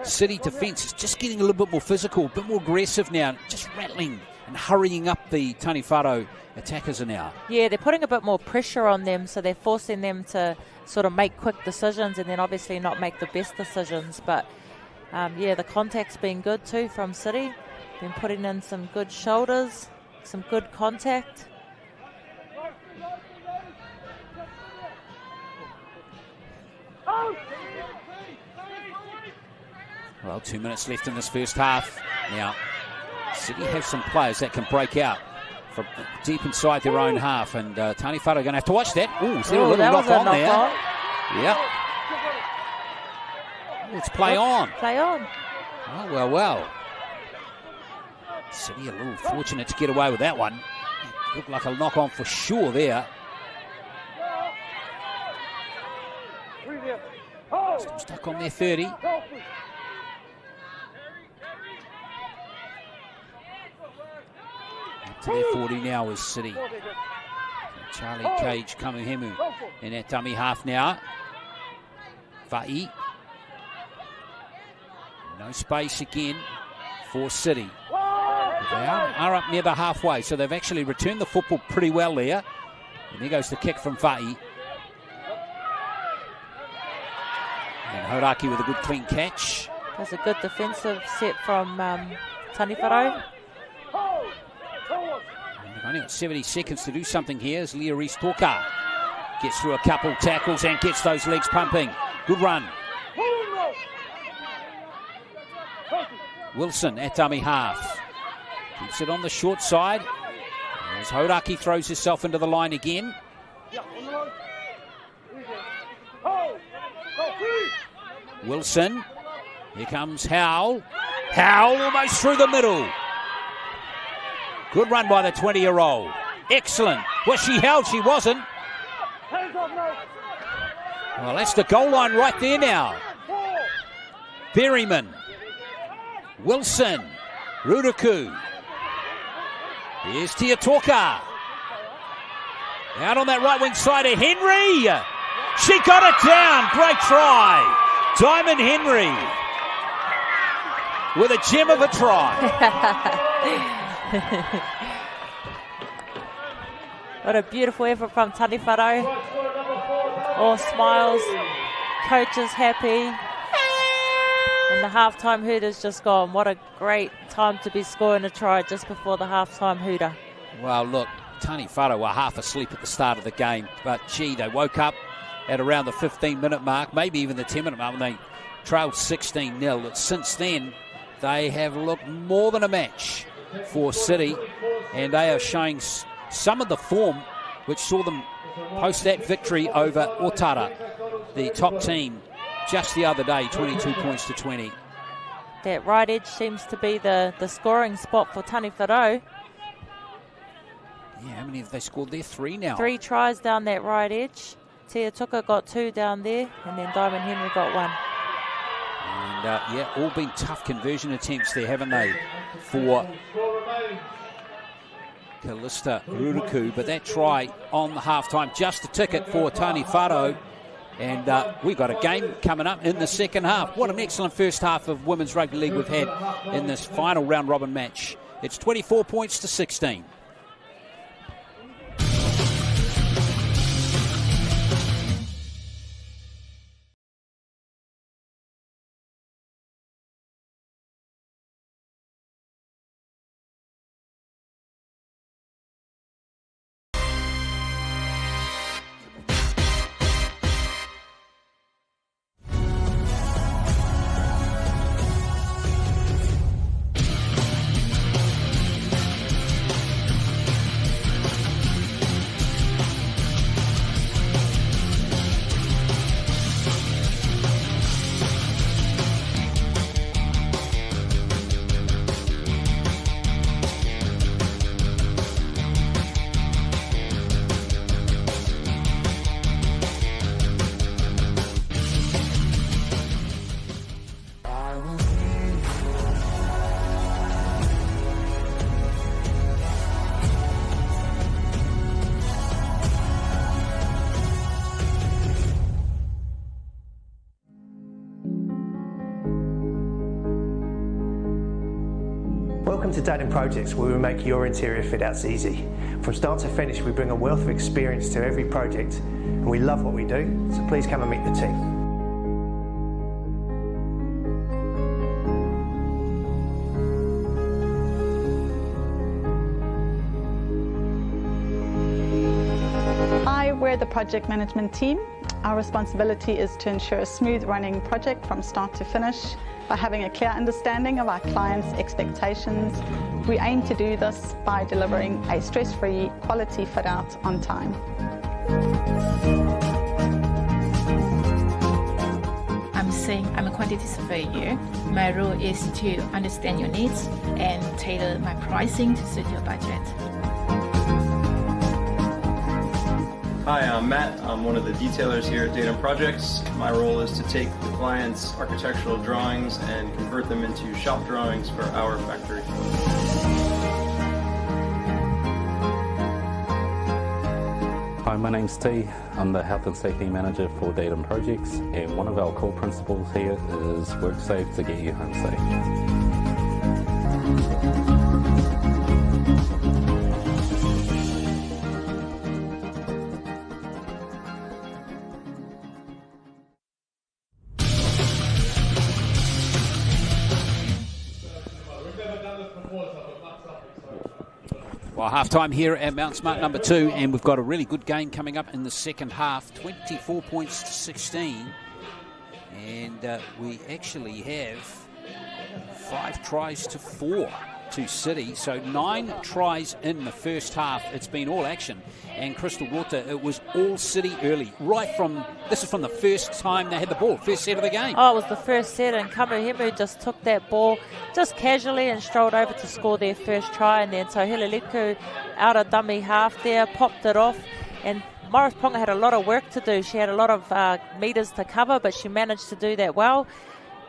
Speaker 1: City defence is just getting a little bit more physical, a bit more aggressive now, just rattling and hurrying up the Taniwharau attackers are now.
Speaker 2: Yeah, they're putting a bit more pressure on them, so they're forcing them to sort of make quick decisions and then obviously not make the best decisions. But yeah, the contact's been good too from City. Been putting in some good shoulders, some good contact.
Speaker 1: Well, 2 minutes left in this first half. Now, City have some players that can break out from deep inside their own half, and Taniwharau are going to have to watch that. Ooh, is there a little knock on there? Yep. Let's play on.
Speaker 2: Play on.
Speaker 1: Oh, well. City a little fortunate to get away with that one. Looked like a knock on for sure there. Still stuck on their 30. To their 40 now is City. Charlie Cage, Kamuhemu in that dummy half now. Fa'i. No space again for City. They are up near the halfway, so they've actually returned the football pretty well there. And there goes the kick from Fa'i. And Hodaki with a good clean catch.
Speaker 2: There's a good defensive set from Taniwharau.
Speaker 1: They've only got 70 seconds to do something here as Leah Reese-Toka gets through a couple tackles and gets those legs pumping. Good run. Wilson at dummy half. Keeps it on the short side. As Hodaki throws herself into the line again. Wilson. Here comes Howell. Howell almost through the middle. Good run by the 20-year-old. Excellent. Was she held? She wasn't.
Speaker 4: Hands off, mate.
Speaker 1: Well, that's the goal line right there now. Berryman. Wilson. Ruduku. Here's Tiatoka. Out on that right wing side to Henry. She got it down. Great try. Diamond Henry with a gem of a try.
Speaker 2: What a beautiful effort from Taniwharau. All smiles. Coach is happy. And the halftime hooter's just gone. What a great time to be scoring a try just before the halftime hooter.
Speaker 1: Well, look, Taniwharau were half asleep at the start of the game. But, gee, they woke up at around the 15-minute mark, maybe even the 10-minute mark, when they trailed 16-0. Since then, they have looked more than a match for City, and they are showing some of the form which saw them post that victory over Otara, the top team, just the other day, 22 points to 20.
Speaker 2: That right edge seems to be the scoring spot for Taniwharau.
Speaker 1: Yeah, how many have they scored there? 3 now.
Speaker 2: 3 tries down that right edge. Tiatoka got 2 down there, and then Diamond Henry got 1.
Speaker 1: And, yeah, all been tough conversion attempts there, haven't they, for Kalista Ruduku. But that try on the halftime, just a ticket for Taniwharau. And we've got a game coming up in the second half. What an excellent first half of women's rugby league we've had in this final round-robin match. It's 24 points to 16.
Speaker 5: Welcome to Datum Projects, where we make your interior fit outs easy. From start to finish, we bring a wealth of experience to every project, and we love what we do, so please come and meet the team.
Speaker 6: We're the project management team. Our responsibility is to ensure a smooth running project from start to finish by having a clear understanding of our clients' expectations. We aim to do this by delivering a stress-free quality fit out on time.
Speaker 7: I'm saying I'm a quantity surveyor. My role is to understand your needs and tailor my pricing to suit your budget.
Speaker 8: Hi, I'm Matt. I'm one of the detailers here at Datum Projects. My role is to take the client's architectural drawings and convert them into shop drawings for our factory.
Speaker 9: Hi, my name's T. I'm the Health and Safety Manager for Datum Projects, and one of our core principles here is work safe to get you home safe.
Speaker 1: Well, half-time here at Mount Smart number 2, and we've got a really good game coming up in the second half, 24 points to 16. And we actually have 5 tries to 4. to City. So 9 tries in the first half. It's been all action. And Crystal Water, it was all City early. This is from the first time they had the ball, first set of the game.
Speaker 2: Oh, it was the first set, and Kamuhemu just took that ball just casually and strolled over to score their first try. And then so Hilaliku out of dummy half there, popped it off. And Morris Ponga had a lot of work to do. She had a lot of metres to cover, but she managed to do that well.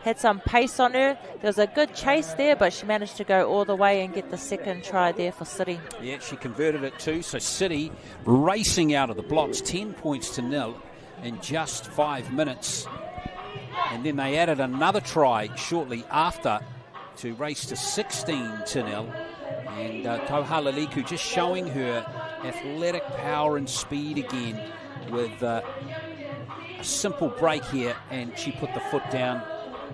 Speaker 2: Had some pace on her. There was a good chase there, but she managed to go all the way and get the second try there for City.
Speaker 1: Yeah, she converted it too. So City racing out of the blocks, 10 points to 0 in just 5 minutes. And then they added another try shortly after to race to 16 to 0. And Tauhala Liku just showing her athletic power and speed again with a simple break here, and she put the foot down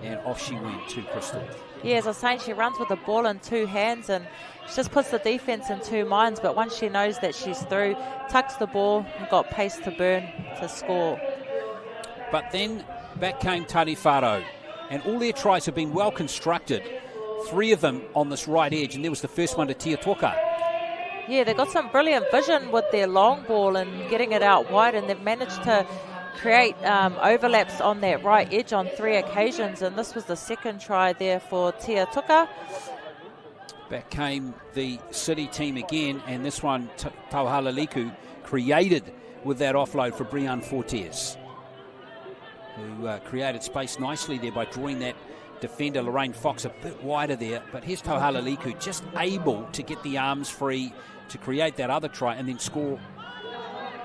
Speaker 1: and off she went to Crystal.
Speaker 2: Yeah, as I was saying, she runs with the ball in 2 hands and she just puts the defence in 2 minds, but once she knows that she's through, tucks the ball and got pace to burn to score.
Speaker 1: But then back came Taniwharau, and all their tries have been well constructed. 3 of them on this right edge, and there was the first one to Tia Toka.
Speaker 2: Yeah, they've got some brilliant vision with their long ball and getting it out wide, and they've managed to create overlaps on that right edge on 3 occasions, and this was the second try there for Tia Toka.
Speaker 1: Back came the City team again, and this one Tauhala Liku created with that offload for Brianne Fortes, who created space nicely there by drawing that defender Lorraine Fox a bit wider there. But here's Tauhala Liku just able to get the arms free to create that other try and then score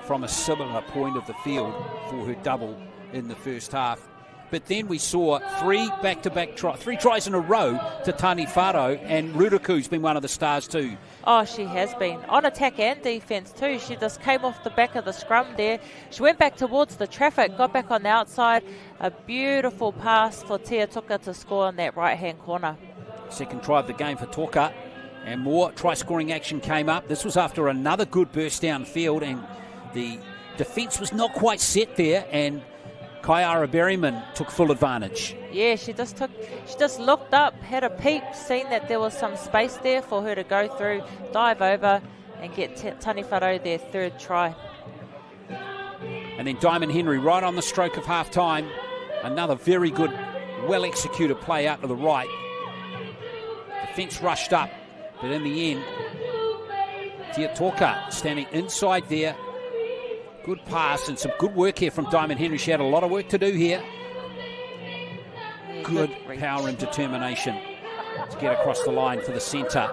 Speaker 1: from a similar point of the field for her double in the first half. But then we saw 3 back-to-back tries, 3 tries in a row to Taniwharau, and Ruraku's been one of the stars too.
Speaker 2: Oh, she has been. On attack and defence too. She just came off the back of the scrum there. She went back towards the traffic, got back on the outside. A beautiful pass for Tia Toka to score in that right-hand corner.
Speaker 1: Second try of the game for Toka, and more try-scoring action came up. This was after another good burst downfield, and the defence was not quite set there, and Kaiara Berryman took full advantage.
Speaker 2: Yeah, she just looked up, had a peep, seen that there was some space there for her to go through, dive over and get Taniwharau their 3rd try.
Speaker 1: And then Diamond Henry right on the stroke of half-time. Another very good, well-executed play out to the right. Defence rushed up, but in the end, Tia Toka standing inside there. Good pass and some good work here from Diamond Henry. She had a lot of work to do here. Good power and determination to get across the line for the centre.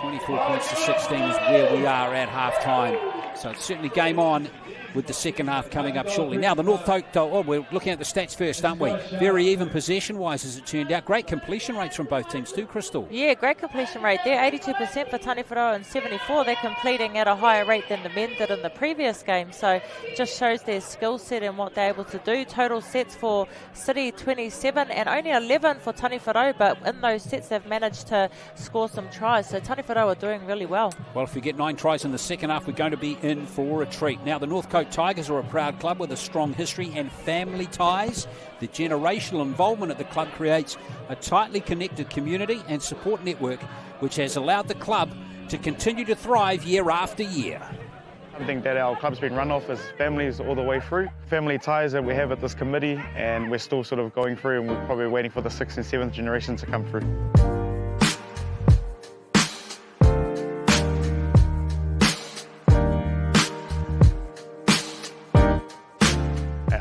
Speaker 1: 24 points to 16 is where we are at half-time. So it's certainly game on with the second half coming up shortly. Now the North Toto, we're looking at the stats first, aren't we? Very even possession-wise as it turned out. Great completion rates from both teams too, Crystal.
Speaker 2: Yeah, great completion rate there. 82% for Taniwharau and 74%. They're completing at a higher rate than the men did in the previous game. So just shows their skill set and what they're able to do. Total sets for City 27 and only 11 for Taniwharau, but in those sets they've managed to score some tries. So Taniwharau are doing really well.
Speaker 1: Well, if we get 9 tries in the second half, we're going to be in for a treat. Now the North Coast Tigers are a proud club with a strong history and family ties. The generational involvement at the club creates a tightly connected community and support network, which has allowed the club to continue to thrive year after year.
Speaker 10: I think that our club's been run off as families all the way through. Family ties that we have at this committee, and we're still sort of going through, and we're probably waiting for the 6th and 7th generation to come through.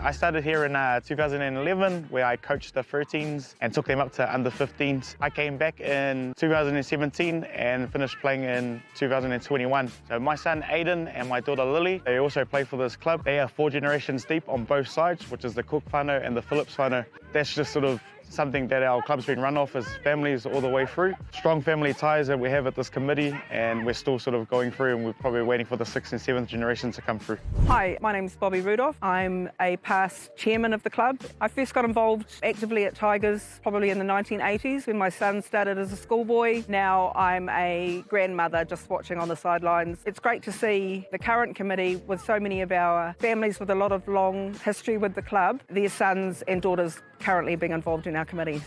Speaker 10: I started here in 2011, where I coached the 13s and took them up to under 15s. I came back in 2017 and finished playing in 2021. So my son Aiden and my daughter Lily, they also play for this club. They are 4 generations deep on both sides, which is the Cook whānau and the Phillips whānau. That's just sort of something that our club's been run off as families all the way through. Strong family ties that we have at this committee, and we're still sort of going through, and we're probably waiting for the 6th and 7th generation to come through.
Speaker 11: Hi, my name's Bobby Rudolph. I'm a past chairman of the club. I first got involved actively at Tigers probably in the 1980s when my son started as a schoolboy. Now I'm a grandmother just watching on the sidelines. It's great to see the current committee with so many of our families with a lot of long history with the club, their sons and daughters currently being involved in our committees.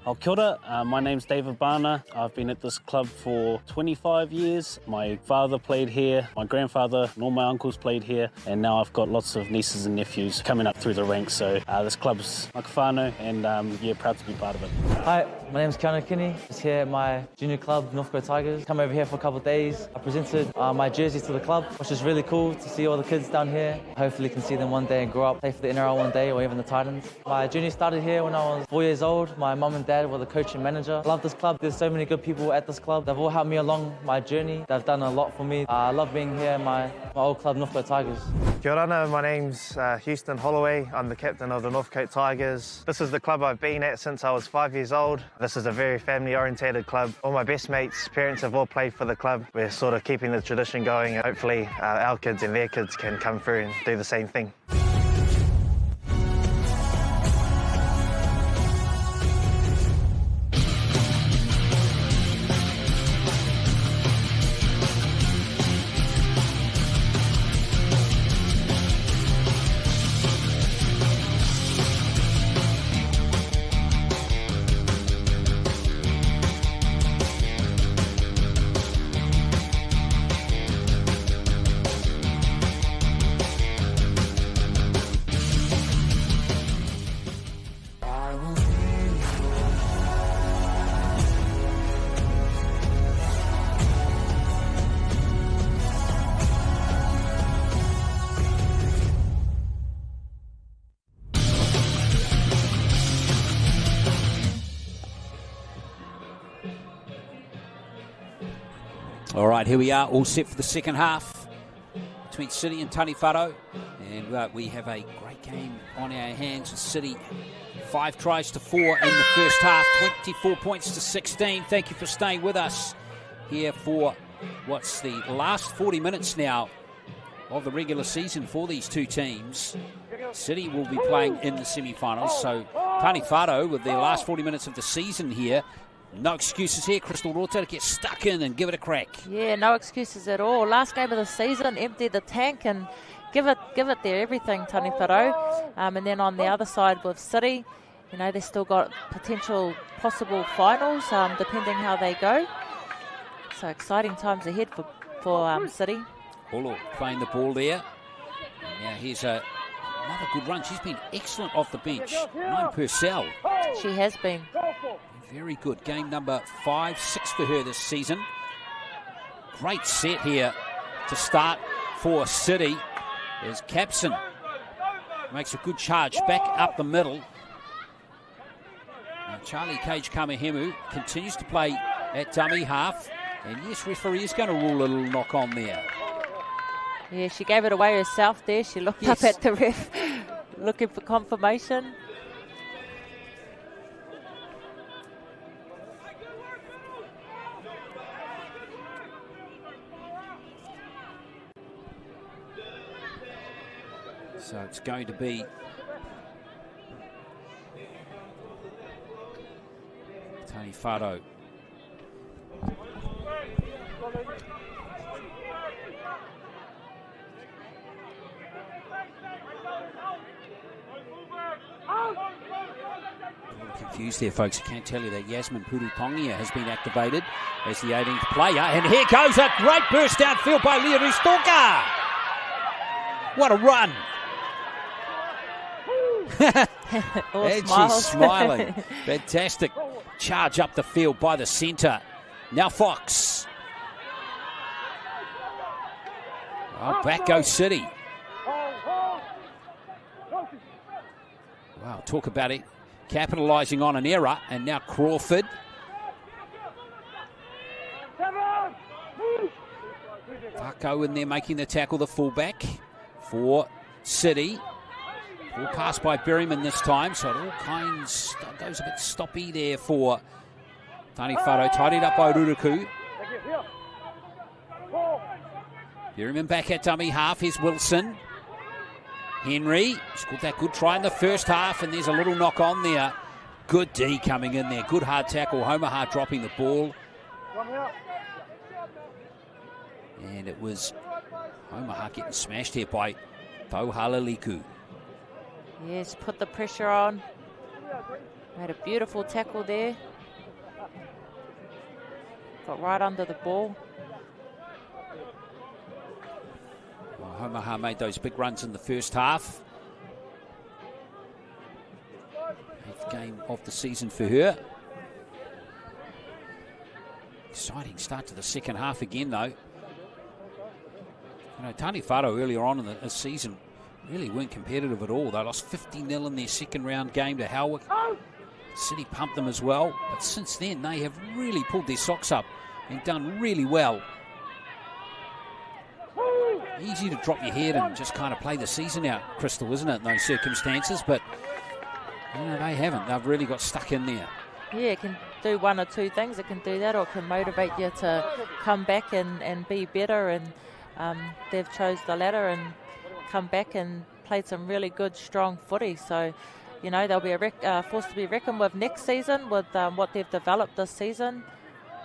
Speaker 12: Kia ora, my name's David Barner. I've been at this club for 25 years. My father played here, my grandfather and all my uncles played here, and now I've got lots of nieces and nephews coming up through the ranks. So this club's like whānau, and yeah, proud to be part of it.
Speaker 13: Hi, my name's Keanu Kinney. Just here at my junior club, Northcote Tigers. Come over here for a couple of days. I presented my jerseys to the club, which is really cool to see all the kids down here. Hopefully can see them one day and grow up, play for the NRL one day, or even the Titans. My journey started here when I was 4 years old. My mum and dad were the coach and manager. I love this club. There's so many good people at this club. They've all helped me along my journey. They've done a lot for me. I love being here in my old club, Northcote Tigers.
Speaker 5: Kia ora, my name's Houston Holloway. I'm the captain of the Northcote Tigers. This is the club I've been at since I was 5 years old. This is a very family-orientated club. All my best mates' parents have all played for the club. We're sort of keeping the tradition going, and hopefully our kids and their kids can come through and do the same thing.
Speaker 1: All right, here we are, all set for the second half between City and Taniwharau. And we have a great game on our hands with City. 5 tries to 4 in the first half, 24 points to 16. Thank you for staying with us here for what's the last 40 minutes now of the regular season for these two teams. City will be playing in the semi-finals, so Taniwharau with their last 40 minutes of the season here. No excuses here, Crystal Rota, to get stuck in and give it a crack. Yeah, no excuses at all. Last game of the season, empty the tank and give it their everything, Taniwharau. And then on the other side with City, you know, they've still got possible finals, depending how they go. So exciting times ahead for City. Holo playing the ball there. And now here's another good run. She's been excellent off the bench. Ryan Purcell. She has been. Very good. Game number 5, 6 for her this season. Great set here to start for City as Capson makes a good charge back up the middle. Now Charlie Cage Kamahemu continues to play at dummy half. And yes, referee is going to rule a little knock on there. Yeah, she gave it away herself there. She looked up at the ref looking for confirmation. So it's going to be Taniwharau. Confused there, folks. I can't tell you that Yasmin Purutongia has been activated as the 18th player. And here goes a great burst downfield by Leonie Stalker. What a run. And she's smiling. Fantastic charge up the field by the centre. Now Fox. Oh, back goes City. Wow, talk about it. Capitalising on an error, and now Crawford. Tako in there making the tackle, the fullback for City. Ball pass by Berryman this time, so it all kinds goes a bit stoppy there for Taniwharau. Tidied up by Ruruku. Berryman back at dummy half. Here's Wilson. Henry scored that good try in the first half, and there's a little knock on there. Good D coming in there. Good hard tackle. Omaha dropping the ball. And it was Omaha getting smashed here by Tauhalaliku. Yes, put the pressure on.
Speaker 2: Made a beautiful tackle there. Got right under the ball.
Speaker 1: Well, Omaha made those big runs in the first half. 8th game of the season for her. Exciting start to the second half again, though. You know, Taniwharau earlier on in the season really weren't competitive at all. They lost 50-0 in their second round game to Howick. City pumped them as well, but since then they have really pulled their socks up and done really well. Easy to drop your head and just kind of play the season out, Crystal, isn't it, in those circumstances? But you know, they haven't. They've really got stuck in there.
Speaker 2: Yeah, it can do one or two things. It can do that, or it can motivate you to come back and be better. And they've chose the latter and come back and played some really good, strong footy. So, you know, they'll be a force to be reckoned with next season with what they've developed this season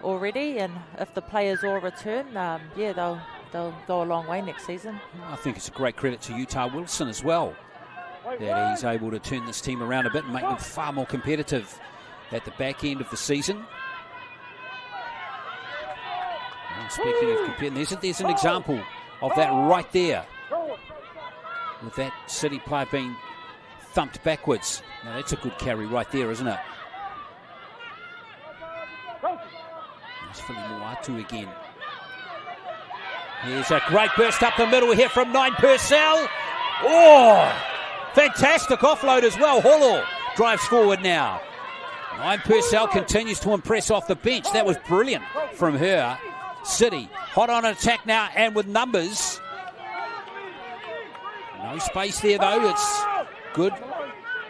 Speaker 2: already. And if the players all return, yeah, they'll go a long way next season.
Speaker 1: I think it's a great credit to Utah Wilson as well, that he's able to turn this team around a bit and make them far more competitive at the back end of the season. And speaking of comparing, there's an example of that right there, with that City player being thumped backwards. Now that's a good carry right there, isn't it? That's Filimuatu again. Here's a great burst up the middle here from 9 Purcell. Oh, fantastic offload as well. Holo drives forward now. 9 Purcell continues to impress off the bench. That was brilliant from her. City hot on attack now and with numbers. No space there though. It's good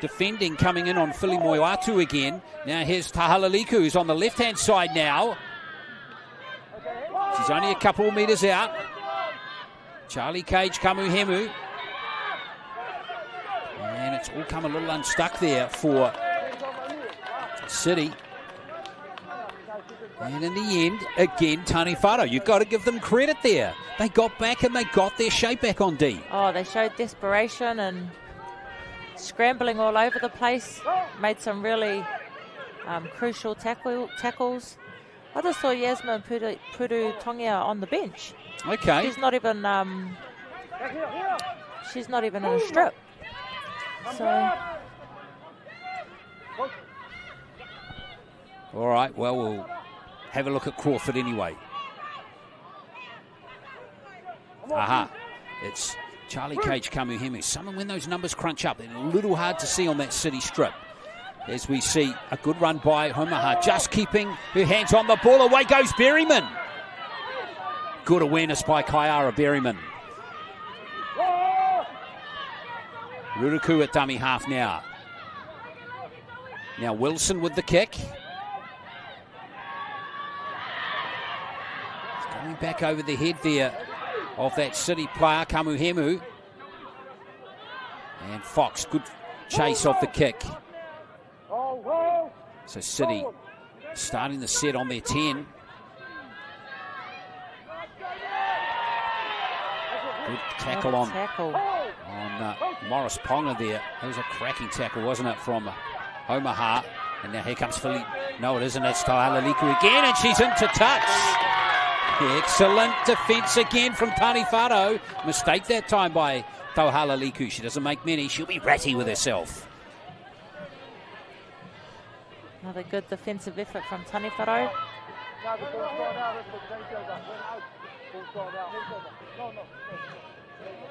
Speaker 1: defending coming in on Filimuatu again. Now here's Tahalaliku, who's on the left-hand side now. She's only a couple of metres out. Charlie Cage Kamuhemu. And it's all come a little unstuck there for City. And in the end, again, Taniwharau. You've got to give them credit there. They got back and they got their shape back on D.
Speaker 2: Oh, they showed desperation and scrambling all over the place. Made some really crucial tackles. I just saw Yasmin Puru Tongia on the bench.
Speaker 1: Okay.
Speaker 2: She's not even in a strip. So.
Speaker 1: All right, well, we'll have a look at Crawford anyway. Aha, it's Charlie Cage Kamuhemu. Some when those numbers crunch up, they're a little hard to see on that City strip. As we see a good run by Omaha, just keeping her hands on the ball. Away goes Berryman. Good awareness by Kaiara Berryman. Ruruku at dummy half now. Now Wilson with the kick. Going back over the head there of that City player, Kamuhemu. And Fox, good chase off the kick. So City starting the set on their 10. Good tackle on Morris Ponga there. That was a cracking tackle, wasn't it, from Omaha. And now here comes Philly. No, it isn't. It's Tahalaliku again, and she's into touch. Excellent defence again from Taniwharau. Mistake that time by Tahalaliku. She doesn't make many. She'll be ratty with herself.
Speaker 2: Another good defensive effort from Taniwharau.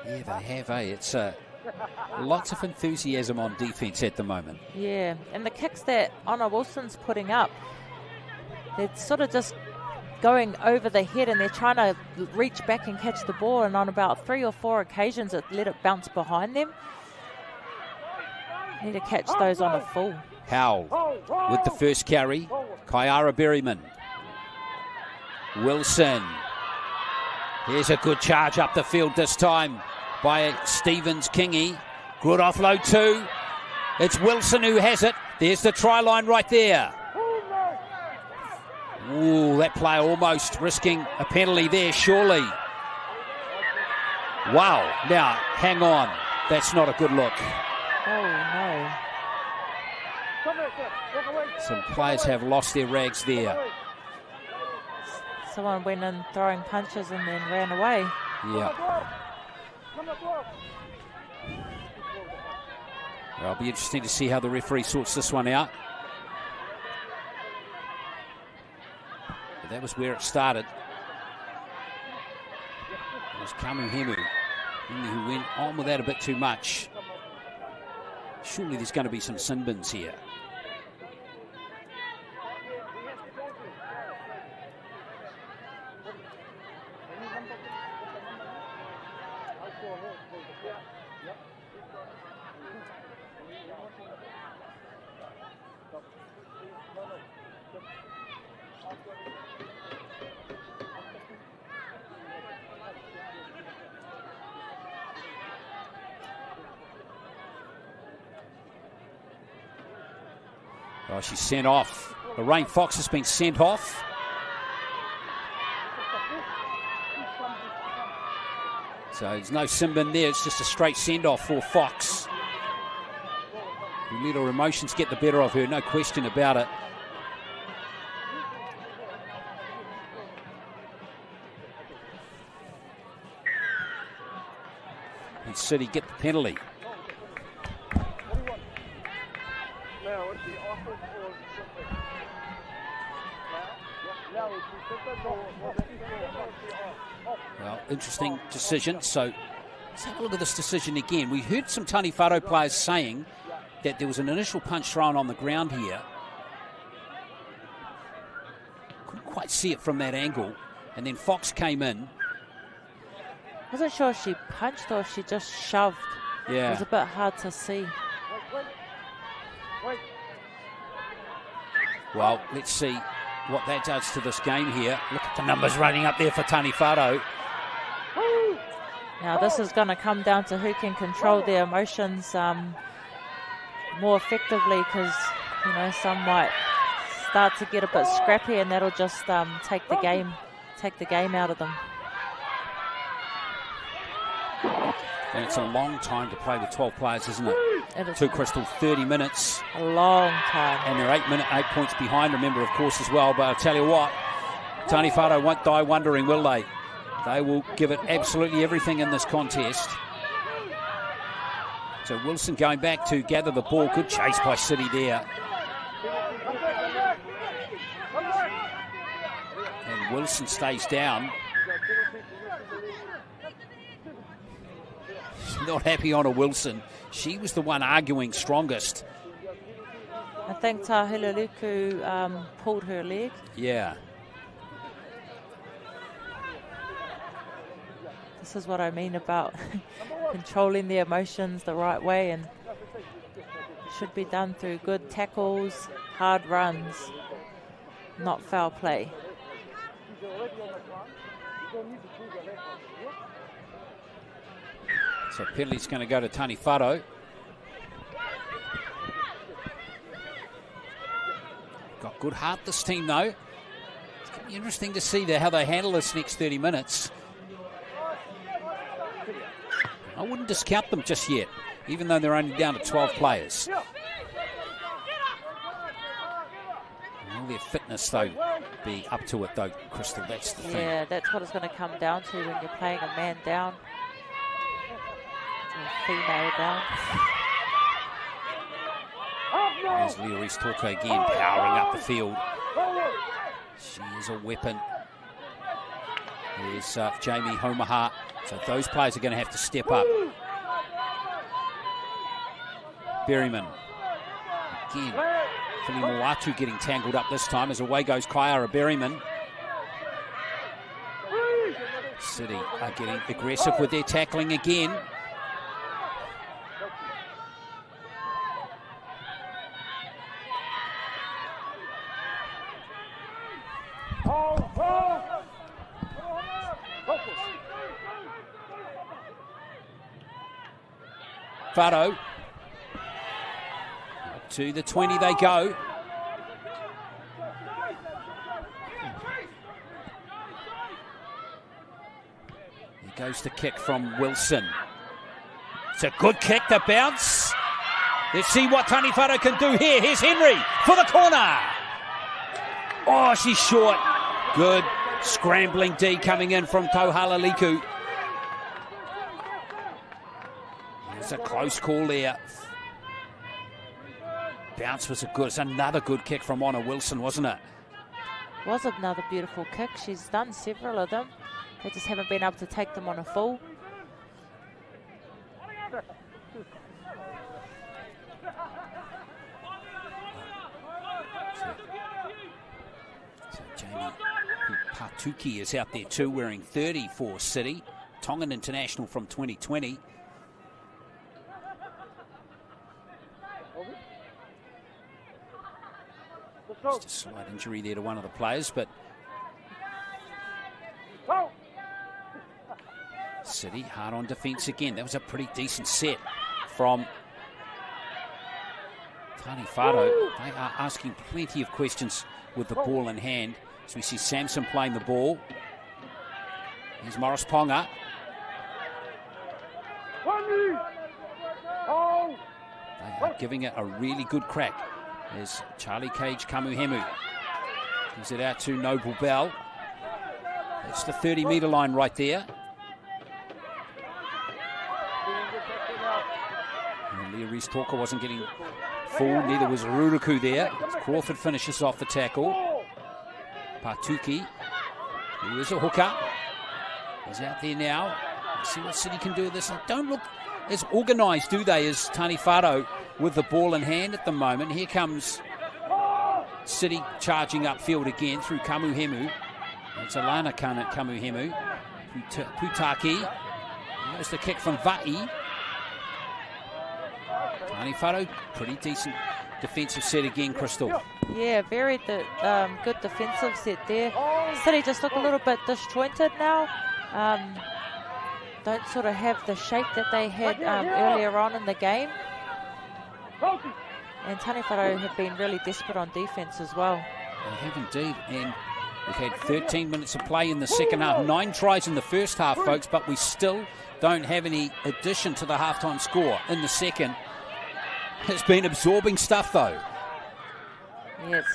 Speaker 1: Yeah, they have, eh? It's lots of enthusiasm on defence at the moment.
Speaker 2: Yeah, and the kicks that Anna Wilson's putting up, they're sort of just going over the head and they're trying to reach back and catch the ball, and on about 3 or 4 occasions it let it bounce behind them. Need to catch those on a full.
Speaker 1: Howell with the first carry. Kaiara Berryman. Wilson. Here's a good charge up the field this time by Stevens Kingy. Good offload too. It's Wilson who has it. There's the try line right there. Ooh, that player almost risking a penalty there, surely. Wow. Now, hang on. That's not a good look.
Speaker 2: Oh, no.
Speaker 1: Some players have lost their rags there.
Speaker 2: Someone went in throwing punches and then ran away.
Speaker 1: Yeah. Well, it'll be interesting to see how the referee sorts this one out. But that was where it started. It was Kamuhemu who went on with that a bit too much. Surely there's going to be some sin bins here. Oh, she's sent off. Lorraine Fox has been sent off. So there's no sin bin there. It's just a straight send-off for Fox. Who let her emotions get the better of her, no question about it. And City get the penalty. Well, interesting decision. So let's have a look at this decision again. We heard some Taniwharau players saying that there was an initial punch thrown on the ground here. Couldn't quite see it from that angle. And then Fox came in.
Speaker 2: Wasn't sure if she punched or if she just shoved.
Speaker 1: Yeah.
Speaker 2: It was a bit hard to see.
Speaker 1: Well, let's see what that does to this game here. Look at the numbers running up there for Taniwharau.
Speaker 2: Now this is going to come down to who can control their emotions more effectively, because some might start to get a bit scrappy, and that'll just take the game out of them.
Speaker 1: And it's a long time to play with 12 players, isn't it?
Speaker 2: It is.
Speaker 1: To Crystal, 30 minutes.
Speaker 2: A long time.
Speaker 1: And they're 8 points behind, remember, of course, as well. But I'll tell you what, Taniwharau won't die wondering, will they? They will give it absolutely everything in this contest. So Wilson going back to gather the ball. Good chase by City there. And Wilson stays down. Not happy on a Wilson. She was the one arguing strongest.
Speaker 2: I think Tahilaluku pulled her leg.
Speaker 1: Yeah.
Speaker 2: This is what I mean about controlling the emotions the right way, and it should be done through good tackles, hard runs, not foul play.
Speaker 1: So penalty's going to go to Taniwharau. Got good heart, this team, though. It's going to be interesting to see how they handle this next 30 minutes. I wouldn't discount them just yet, even though they're only down to 12 players. All their fitness, though, be up to it, though, Crystal. That's the thing.
Speaker 2: Yeah, that's what it's going to come down to when you're playing a man down. Female down.
Speaker 1: There's Leah East-Torque again, powering up the field. She is a weapon. There's Jamie Homaha. So those players are going to have to step up. Berryman. Again, Philly Moatu getting tangled up this time as away goes Kyara Berryman. City are getting aggressive with their tackling again. Faro. Up to the 20 they go. Here goes the kick from Wilson. It's a good kick, the bounce. Let's see what Taniwharau can do here. Here's Henry for the corner. Oh, she's short. Good scrambling D coming in from Tauhala Liku. It's a close call there. Bounce was it's another good kick from Anna Wilson, wasn't it?
Speaker 2: Was another beautiful kick. She's done several of them. They just haven't been able to take them on a full.
Speaker 1: So Jamie Patuki is out there too, wearing 30 for City. Tongan international from 2020. Just a slight injury there to one of the players, but City hard on defence again. That was a pretty decent set from Taniwharau. They are asking plenty of questions with the ball in hand. So we see Samson playing the ball. Here's Morris Ponga. They are giving it a really good crack. There's Charlie Cage Kamuhemu. Gives it out to Noble Bell. That's the 30-metre line right there. And Leah Rees-Talker wasn't getting full, neither was Ruruku there. Crawford finishes off the tackle. Patuki, who is a hooker, is out there now. Let's see what City can do with this. They don't look as organised, do they, as Taniwharau with the ball in hand at the moment. Here comes City charging upfield again through Kamuhemu. It's Alana Kamuhemu. Putaki. There's the kick from Va'i. Taniwharau, pretty decent defensive set again, Crystal.
Speaker 2: Yeah, very good defensive set there. City just look a little bit disjointed now. Don't sort of have the shape that they had earlier on in the game. And Taniwharau have been really desperate on defence as well.
Speaker 1: They have indeed, and we've had 13 minutes of play in the second half. 9 tries in the first half, folks, but we still don't have any addition to the halftime score in the second. It's been absorbing stuff, though.
Speaker 2: Yes.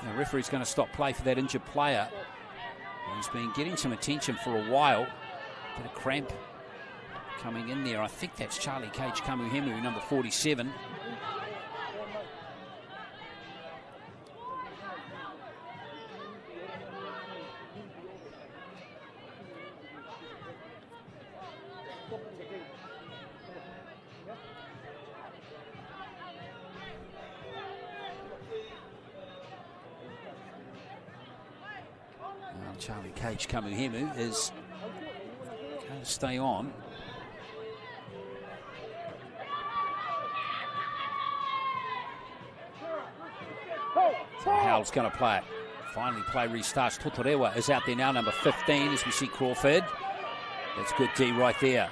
Speaker 1: The referee's going to stop play for that injured player. He's been getting some attention for a while. Bit of cramp coming in there. I think that's Charlie Cage Kamuhemu, number 47. Charlie Cage Kamuhemu is going to stay on. So Howell's going to play it. Finally play restarts. Totorewa is out there now, number 15, as we see Crawford. That's good D right there.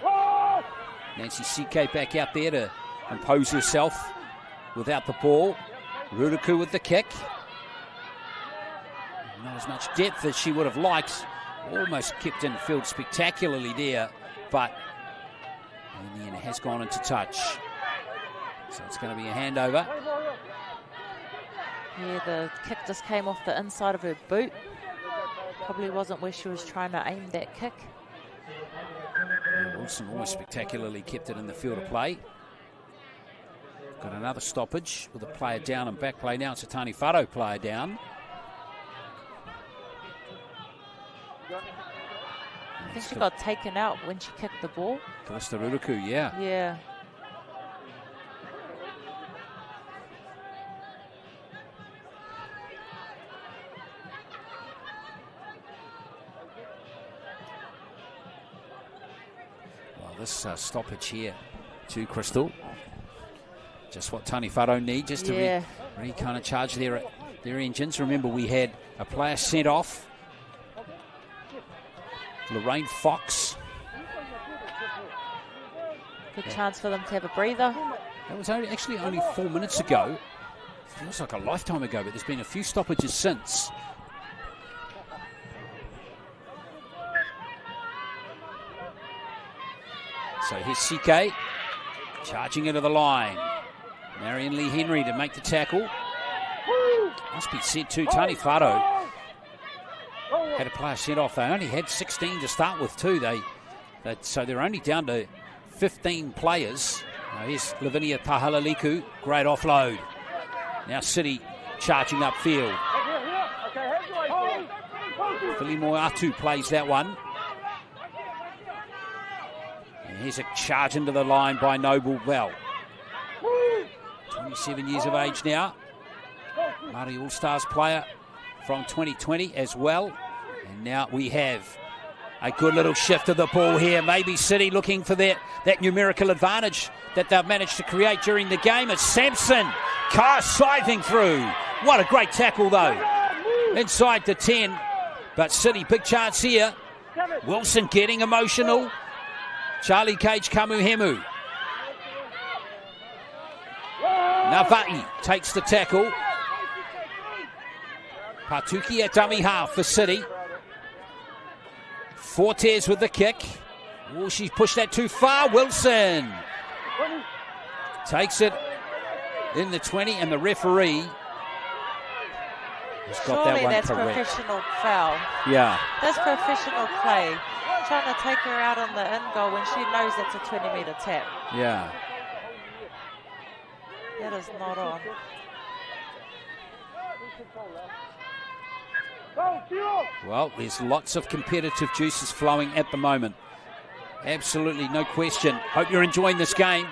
Speaker 1: Nancy CK back out there to impose herself without the ball. Ruruku with the kick. Not as much depth as she would have liked. Almost kept in field spectacularly there, but in the end it has gone into touch. So it's going to be a handover.
Speaker 2: Yeah, the kick just came off the inside of her boot. Probably wasn't where she was trying to aim that kick.
Speaker 1: Yeah, Wilson almost spectacularly kept it in the field of play. Got another stoppage with a player down and back play. Now it's a Taniwharau player down.
Speaker 2: I think she got taken out when she kicked the ball.
Speaker 1: Kalista Ruruku, yeah.
Speaker 2: Yeah.
Speaker 1: Well, this stoppage here to Crystal. Just what Taniwharau need, just to kind of charge their engines. Remember, we had a player sent off. Lorraine Fox.
Speaker 2: Good chance for them to have a breather.
Speaker 1: That was actually only 4 minutes ago. Feels like a lifetime ago, but there's been a few stoppages since. So here's CK. Charging into the line. Marion Lee Henry to make the tackle. Must be said too, Taniwharau had a player sent off. They only had 16 to start with too. So they're only down to 15 players. Now here's Lavinia Tahalaliku, great offload. Now City charging upfield. Philly Moatu plays that one. And here's a charge into the line by Noble Bell. 27 years of age now. Māori All-Stars player from 2020 as well. And now we have a good little shift of the ball here. Maybe City looking for that numerical advantage that they've managed to create during the game. It's Sampson scything through. What a great tackle though. Inside the 10. But City, big chance here. Wilson getting emotional. Charlie Cage Kamuhemu. Navai takes the tackle. Patuki at dummy half for City. Fortes with the kick. Oh, she's pushed that too far. Wilson takes it in the 20, and the referee has got
Speaker 2: Surely
Speaker 1: that one
Speaker 2: that's
Speaker 1: correct.
Speaker 2: Professional foul.
Speaker 1: Yeah.
Speaker 2: That's professional play. Trying to take her out on the in goal when she knows that's a 20-metre tap.
Speaker 1: Yeah.
Speaker 2: That is not on.
Speaker 1: Well, there's lots of competitive juices flowing at the moment. Absolutely, no question. Hope you're enjoying this game.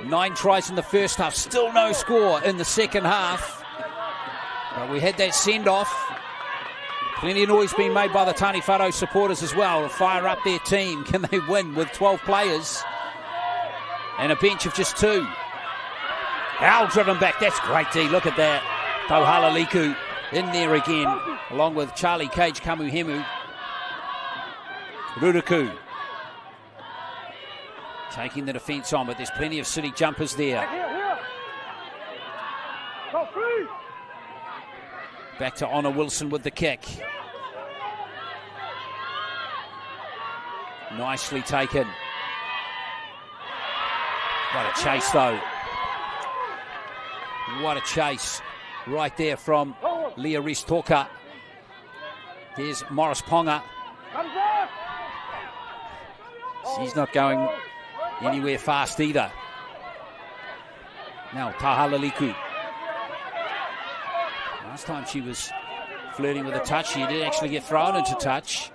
Speaker 1: 9 tries in the first half, still no score in the second half. But we had that send-off. Plenty of noise being made by the Taniwharau supporters as well to fire up their team. Can they win with 12 players and a bench of just 2? Al driven back. That's great, D. Look at that. Tohalaliku in there again, along with Charlie Cage Kamuhemu. Ruruku taking the defence on, but there's plenty of City jumpers there. Back to Honor Wilson with the kick. Nicely taken. What a chase though. What a chase right there from Leah Rees-Toka. There's Morris Ponga. She's not going anywhere fast either. Now Tahalaliku. Last time she was flirting with a touch, she did actually get thrown into touch.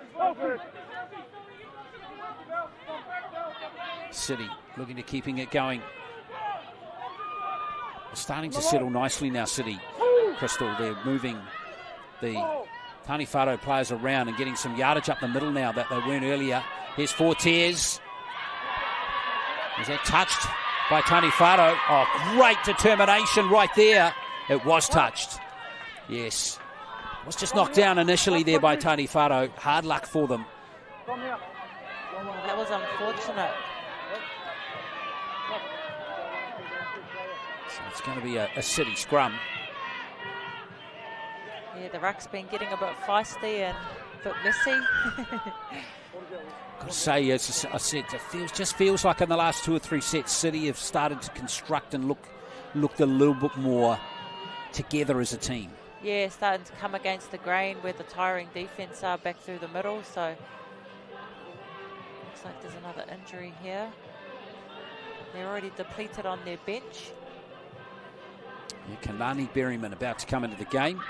Speaker 1: City looking to keeping it going. Starting to settle nicely now, City. Crystal, they're moving the Taniwharau players around and getting some yardage up the middle now that they weren't earlier. Here's Fortes. Is that touched by Taniwharau? Oh, great determination right there. It was touched. Yes. Was just knocked down initially there by Taniwharau. Hard luck for them.
Speaker 2: That was unfortunate.
Speaker 1: So it's going to be a City scrum.
Speaker 2: Yeah, the ruck's been getting a bit feisty and a bit messy.
Speaker 1: Got to say, as I said, it feels like in the last 2 or 3 sets, City have started to construct and looked a little bit more together as a team.
Speaker 2: Yeah, starting to come against the grain where the tiring defence are back through the middle. So looks like there's another injury here. They're already depleted on their bench.
Speaker 1: Yeah, Kanani Berryman about to come into the game.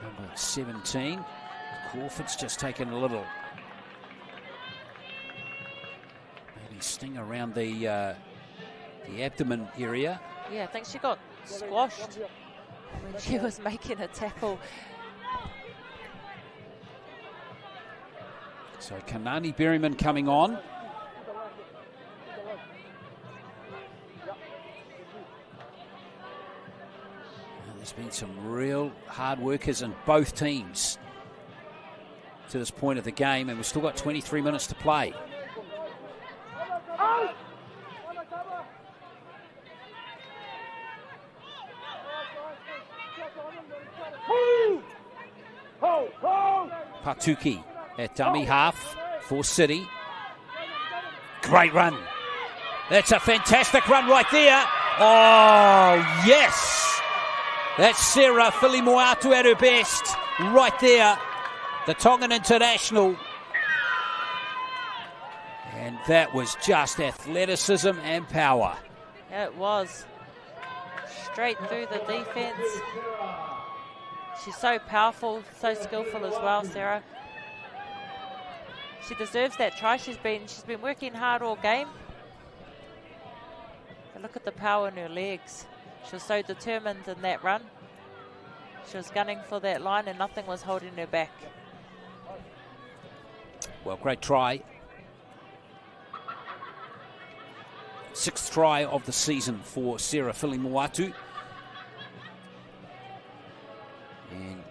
Speaker 1: Number 17. Crawford's just taken a little maybe sting around the abdomen area.
Speaker 2: Yeah, I think she got squashed when she was making a tackle.
Speaker 1: So Kanani Berryman coming on. There's been some real hard workers in both teams to this point of the game, and we've still got 23 minutes to play. Patuki at dummy half. for City. Great run. That's a fantastic run right there. Oh, yes. That's Sarah Filimuatu at her best right there. The Tongan international. And that was just athleticism and power.
Speaker 2: Yeah, it was. Straight through the defence. She's so powerful, so skillful as well, Sarah. She deserves that try. She's been working hard all game. But look at the power in her legs. She was so determined in that run. She was gunning for that line and nothing was holding her back.
Speaker 1: Well, great try. 6th try of the season for Sarah Filimuatu. And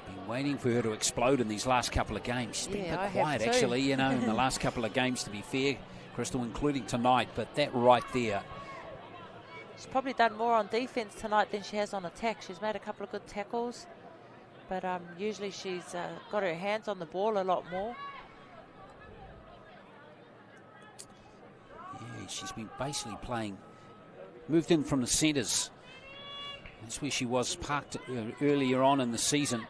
Speaker 1: been waiting for her to explode in these last couple of games. She's been a bit quiet, actually, you know, in the last couple of games, to be fair, Crystal, including tonight. But that right there.
Speaker 2: She's probably done more on defence tonight than she has on attack. She's made a couple of good tackles. But usually she's got her hands on the ball a lot more.
Speaker 1: Yeah, she's been basically playing, moved in from the centres. That's where she was parked earlier on in the season.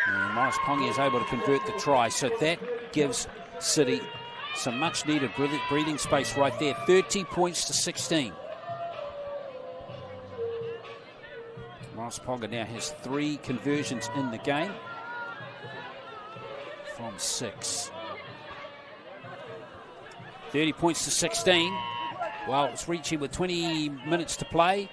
Speaker 1: And Morris Pongi is able to convert the try. So that gives City some much needed breathing space right there. 30 points to 16. Morris Ponga now has 3 conversions in the game from 6. 30 points to 16. Well, it's reaching with 20 minutes to play.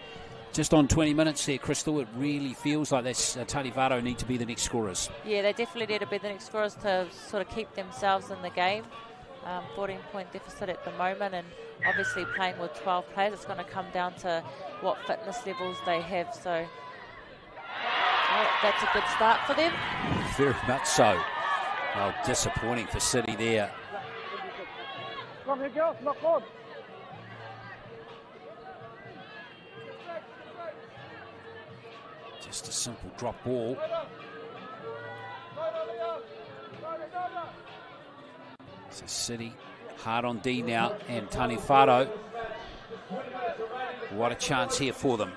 Speaker 1: Just on 20 minutes there, Crystal, it really feels like that's Taniwharau need to be the next scorers.
Speaker 2: Yeah, they definitely need to be the next scorers to sort of keep themselves in the game. 14-point deficit at the moment, and obviously playing with 12 players, it's going to come down to what fitness levels they have. So that's a good start for them.
Speaker 1: Very much so. Well, disappointing for City there.
Speaker 4: Come here, girls, lock on.
Speaker 1: Just a simple drop ball. So City hard on D now, and Taniwharau. What a chance here for them.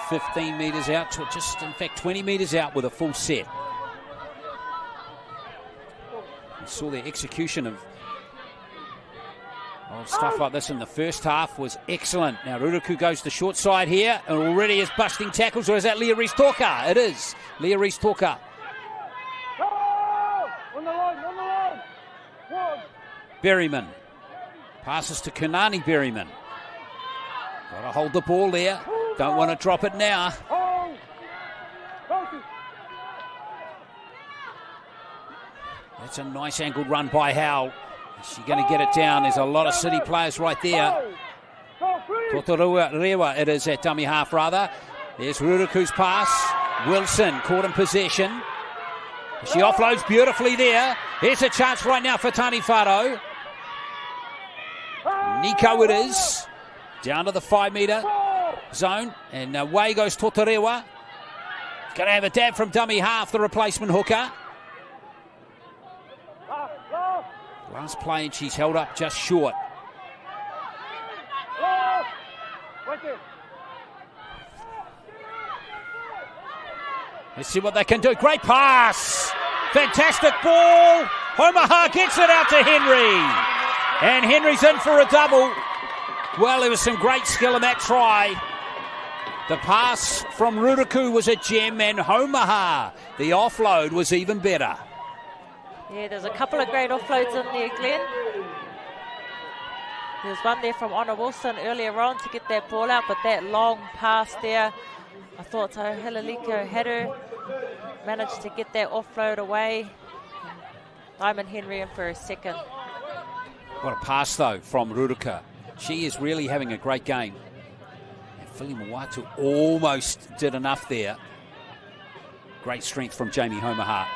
Speaker 1: 15 metres out to just, in fact, 20 metres out with a full set. We saw their execution of stuff like this in the first half was excellent. Now Ruruku goes to short side here and already is busting tackles, or is that Leah Rees-Toka? It is Leah Rees-Toka.
Speaker 4: On the line.
Speaker 1: Berryman passes to Kanani Berryman. Got to hold the ball there. Don't want to drop it now. That's a nice angled run by Howell. Is she going to get it down? There's a lot of City players right there. Totorewa it is at dummy half rather. There's Ruruku's pass. Wilson caught in possession. She offloads beautifully there. Here's a chance right now for Taniwharau. Nico it is. Down to the 5-metre zone. And away goes Totorewa. Going to have a dab from dummy half, the replacement hooker. Last play and she's held up just short. Let's see what they can do. Great pass. Fantastic ball. Omaha gets it out to Henry. And Henry's in for a double. Well, there was some great skill in that try. The pass from Ruruku was a gem, and Omaha, the offload was even better.
Speaker 2: Yeah, there's a couple of great offloads in there, Glenn. There's one there from Honor Wilson earlier on to get that ball out, but that long pass there, I thought Hilaliko had her, managed to get that offload away. Diamond Henry in for a second.
Speaker 1: What a pass, though, from Ruruka. She is really having a great game. And Filimuatu almost did enough there. Great strength from Jamie Omaha.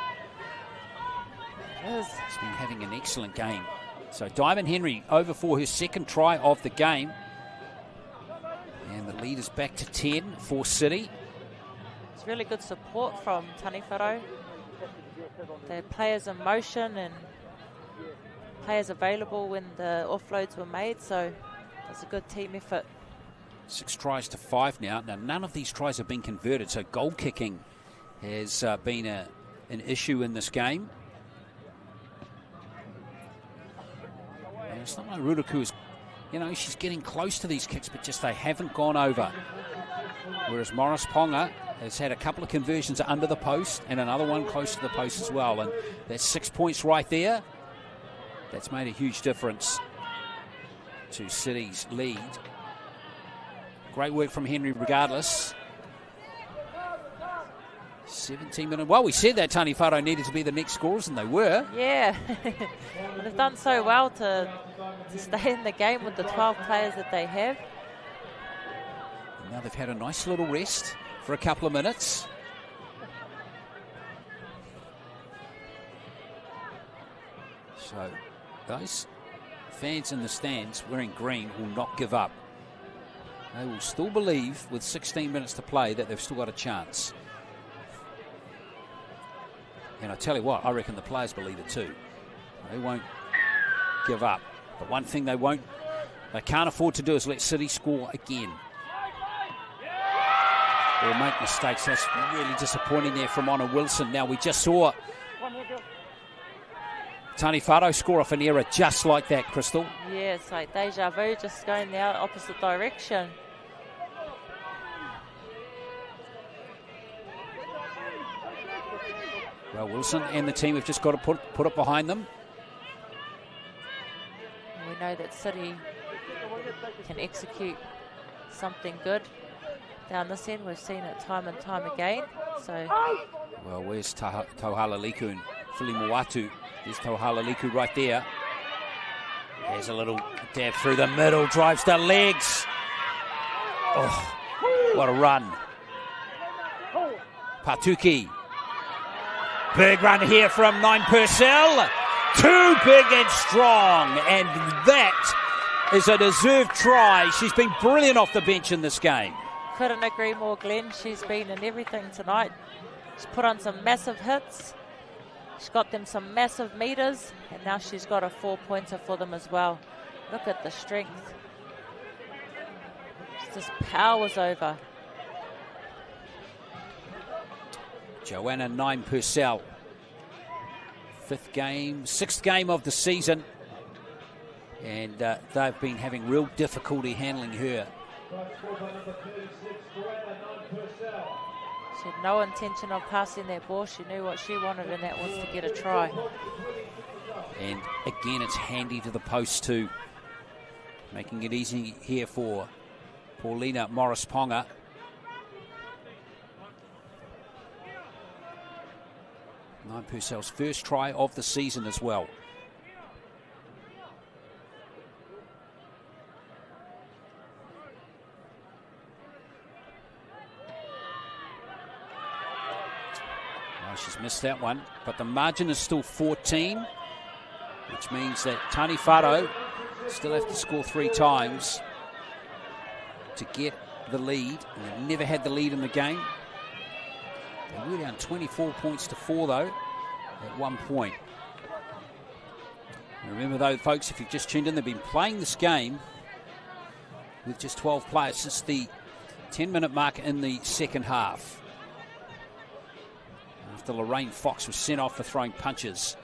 Speaker 1: She's been having an excellent game. So Diamond Henry over for her second try of the game. And the lead is back to 10 for City.
Speaker 2: It's really good support from Taniwharau. the players in motion and players available when the offloads were made, so it's a good team effort.
Speaker 1: 6 tries to 5 now. Now, none of these tries have been converted, so goal kicking has been an issue in this game. And it's not like Ruruku is, she's getting close to these kicks, but just they haven't gone over. Whereas Morris Ponga has had a couple of conversions under the post and another one close to the post as well. And that's 6 points right there. That's made a huge difference to City's lead. Great work from Henry regardless. 17 minutes. Well, we said that Taniwharau needed to be the next scorers, and they were.
Speaker 2: Yeah. They've done so well to stay in the game with the 12 players that they have.
Speaker 1: And now they've had a nice little rest for a couple of minutes. So those fans in the stands wearing green will not give up. They will still believe with 16 minutes to play that they've still got a chance. And I tell you what, I reckon the players believe it too. They won't give up. But one thing they can't afford to do is let City score again or make mistakes. That's really disappointing there from Honor Wilson. Now, we just saw Taniwharau score off an error just like that, Crystal.
Speaker 2: Yeah, it's like deja vu, just going the opposite direction.
Speaker 1: Well, Wilson and the team have just got to put it behind them.
Speaker 2: We know that City can execute something good down this end. We've seen it time and time again. So,
Speaker 1: well, where's Tauhala Liku and Fili Moatu? There's Tauhala Liku right there. There's a little dab through the middle, drives the legs. Oh, what a run. Patuki. Big run here from 9 Purcell. Too big and strong. And that is a deserved try. She's been brilliant off the bench in this game.
Speaker 2: Couldn't agree more, Glenn. She's been in everything tonight. She's put on some massive hits. She's got them some massive meters, and now she's got a 4-pointer for them as well. Look at the strength. She just powers over.
Speaker 1: Joanna 9 Purcell. 6th game of the season. And they've been having real difficulty handling her.
Speaker 2: She had no intention of passing that ball. She knew what she wanted, and that was to get a try.
Speaker 1: And again, it's handy to the post too. Making it easy here for Paulina Morris Ponga. Nine Purcell's first try of the season as well. She's missed that one, but the margin is still 14, which means that Taniwharau still have to score 3 times to get the lead. And they've never had the lead in the game. They were down 24 points to 4, though, at one point. And remember, though, folks, if you've just tuned in, they've been playing this game with just 12 players since the 10-minute mark in the second half. After Lorraine Fox was sent off for throwing punches.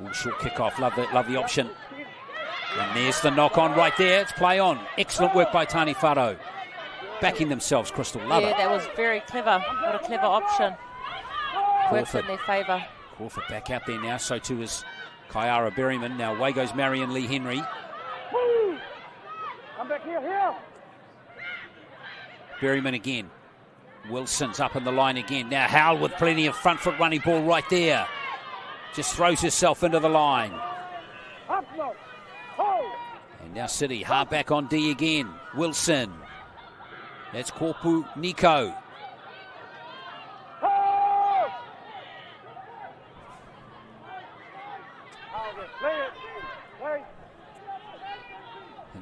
Speaker 1: Ooh, short kickoff, love the option. And there's the knock on right there. It's play on. Excellent work by Taniwharau. Backing themselves, Crystal. Love it.
Speaker 2: Yeah, that was very clever. What a clever option. Works in their favour.
Speaker 1: Crawford back out there now, so too is Kyara Berryman. Now away goes Marion Lee Henry.
Speaker 4: Come back here.
Speaker 1: Berryman again. Wilson's up in the line again. Now Howell with plenty of front foot running ball right there. Just throws herself into the line. And now City hard back on D again. Wilson. That's Korpu Nico.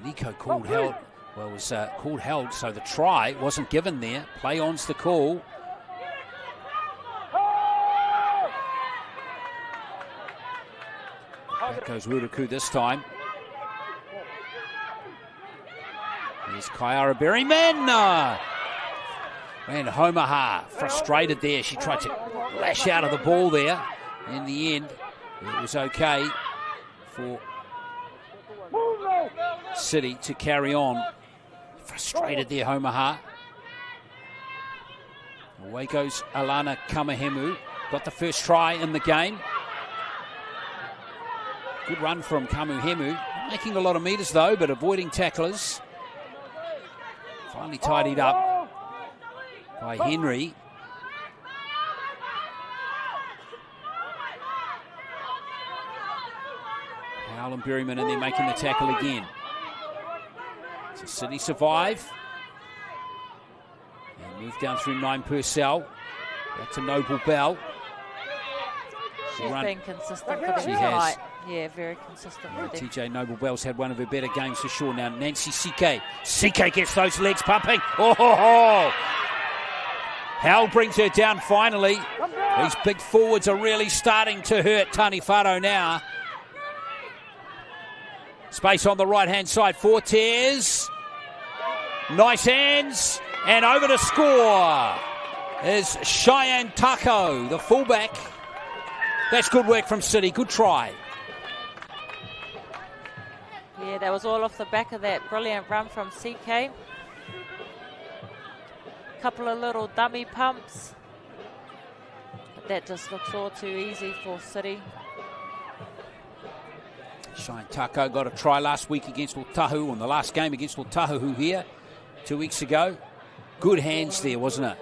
Speaker 1: Nico called held. Well, it was called held, so the try wasn't given there. Play on's the call. Back goes Ruruku this time. There's Kaiara Berryman. And Homaha frustrated there. She tried to lash out of the ball there. In the end, it was okay for City to carry on. Frustrated there, Homaha. Away goes Alana Kamahemu. Got the first try in the game. Good run from Kamuhemu. Making a lot of metres though, but avoiding tacklers. Finally tidied up by Henry. Howell and Berryman in there making the tackle again. So City survive. And move down through 9 Purcell. Back to Noble Bell.
Speaker 2: She's been consistent for them.
Speaker 1: She has.
Speaker 2: Yeah, very consistent with them.
Speaker 1: TJ Noble Bell's had one of her better games for sure. Now Nancy Sike. Sike gets those legs pumping. Oh, ho, ho. Howell brings her down finally. These big forwards are really starting to hurt Taniwharau now. Space on the right-hand side. Fortes. Nice hands. And over to score is Cheyenne Taco, the fullback. That's good work from City. Good try.
Speaker 2: Yeah, that was all off the back of that brilliant run from CK. Couple of little dummy pumps. But that just looks all too easy for City.
Speaker 1: Cheyenne Taco got a try last week against Otahu, on the last game against Otahu here 2 weeks ago. Good hands there, wasn't it?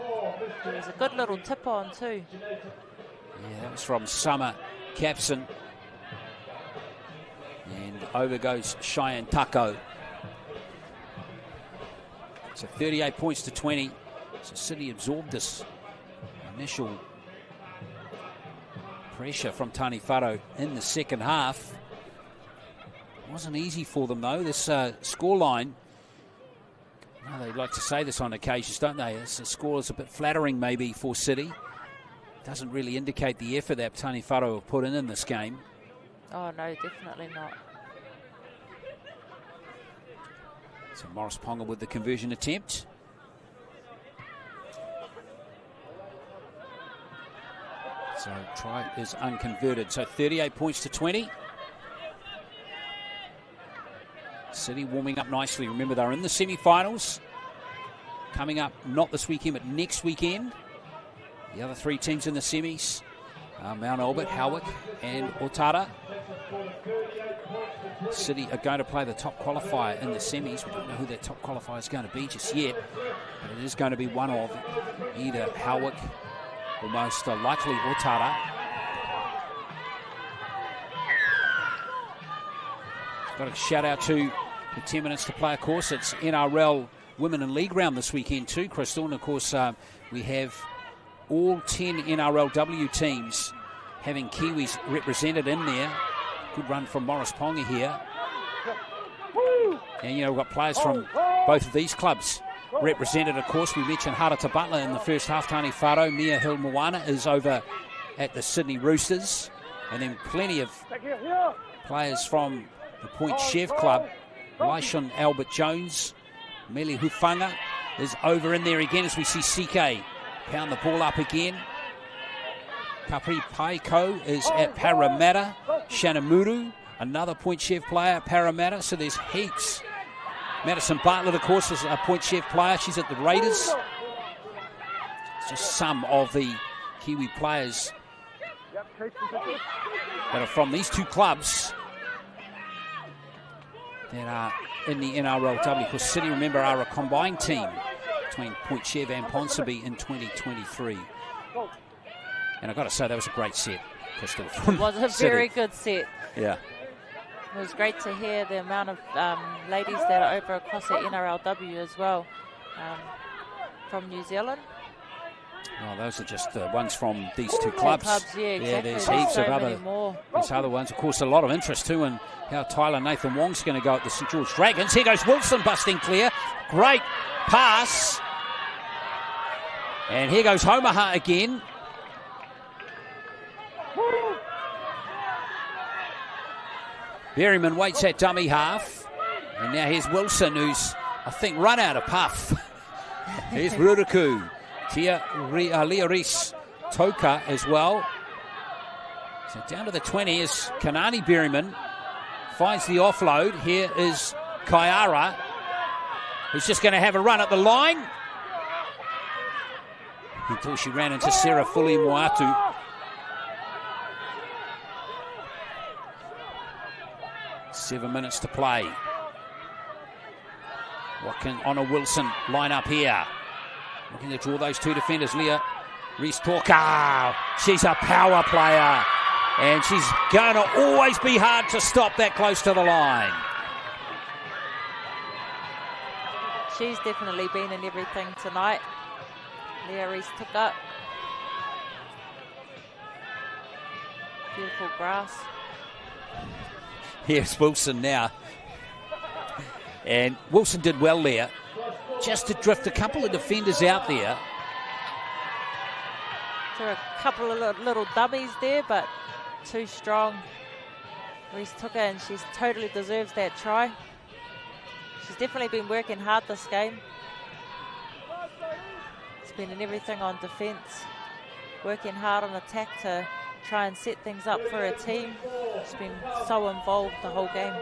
Speaker 2: It was a good little tip on too.
Speaker 1: Yeah, that was from Summer Capson. And over goes Cheyenne Taco. So 38 points to 20. So City absorbed this initial pressure from Taniwharau in the second half. Wasn't easy for them though. This scoreline, they like to say this on occasions, don't they? This score is a bit flattering maybe for City. Doesn't really indicate the effort that Taniwharau have put in this game.
Speaker 2: Oh no, definitely not.
Speaker 1: So Morris Ponga with the conversion attempt. So try is unconverted. So 38 points to 20. City warming up nicely. Remember, they're in the semi-finals. Coming up not this weekend, but next weekend. The other 3 teams in the semis, Mount Albert, Howick and Otara. City are going to play the top qualifier in the semis. We don't know who that top qualifier is going to be just yet, but it is going to be one of either Howick or most likely Otara. Got a shout out to the 10 minutes to play, of course. It's NRL Women in League round this weekend too, Crystal. And of course, we have all 10 NRLW teams having Kiwis represented in there. Good run from Morris Ponga here. And, you know, we've got players from both of these clubs represented, of course. We mentioned Harata Butler in the first half. Taniwharau, Mia Hill Moana is over at the Sydney Roosters. And then plenty of players from the Point Chev Club. Lyshon Albert Jones, Meli Hufanga is over in there again as we see CK pound the ball up again. Kapri Paiko is at Parramatta. Shanamuru, another Point Chev player, Parramatta. So there's heaps. Madison Bartlett, of course, is a Point Chev player. She's at the Raiders. It's just some of the Kiwi players that are from these 2 clubs that are in the NRLW. Because City, remember, are a combined team between Point Chev and Ponsonby in 2023. And I've got to say, that was a great set, Crystal.
Speaker 2: It was a very good set.
Speaker 1: Yeah.
Speaker 2: It was great to hear the amount of ladies that are over across the NRLW as well from New Zealand.
Speaker 1: Well, those are just the ones from these two clubs.
Speaker 2: Yeah, exactly.
Speaker 1: There's heaps
Speaker 2: so
Speaker 1: of other
Speaker 2: more.
Speaker 1: There's other ones. Of course, a lot of interest too in how Tyler Nathan Wong's going to go at the St George Dragons. Here goes Wilson busting clear. Great pass. And here goes Homaha again. Berryman waits at dummy half. And now here's Wilson, who's, I think, run out of puff. Here's Ruruku. Leoris Toka as well. So down to the 20 is Kanani Berryman. Finds the offload. Here is Kaiara, who's just going to have a run at the line. Until she ran into Sarah Fuli Moatu. Seven minutes to play. What can Honor Wilson line up here? Looking to draw those two defenders. Leah Rees-Talker. She's a power player. And she's going to always be hard to stop that close to the line.
Speaker 2: She's definitely been in everything tonight. Leah Rees-Talker. Beautiful grass.
Speaker 1: Here's Wilson now. And Wilson did well there. Just to drift a couple of defenders out there.
Speaker 2: There are a couple of little dummies there, but too strong. Rees-Talker, and she's totally deserves that try. She's definitely been working hard this game. She's been in everything on defence, working hard on attack to try and set things up for her team. She's been so involved the whole game.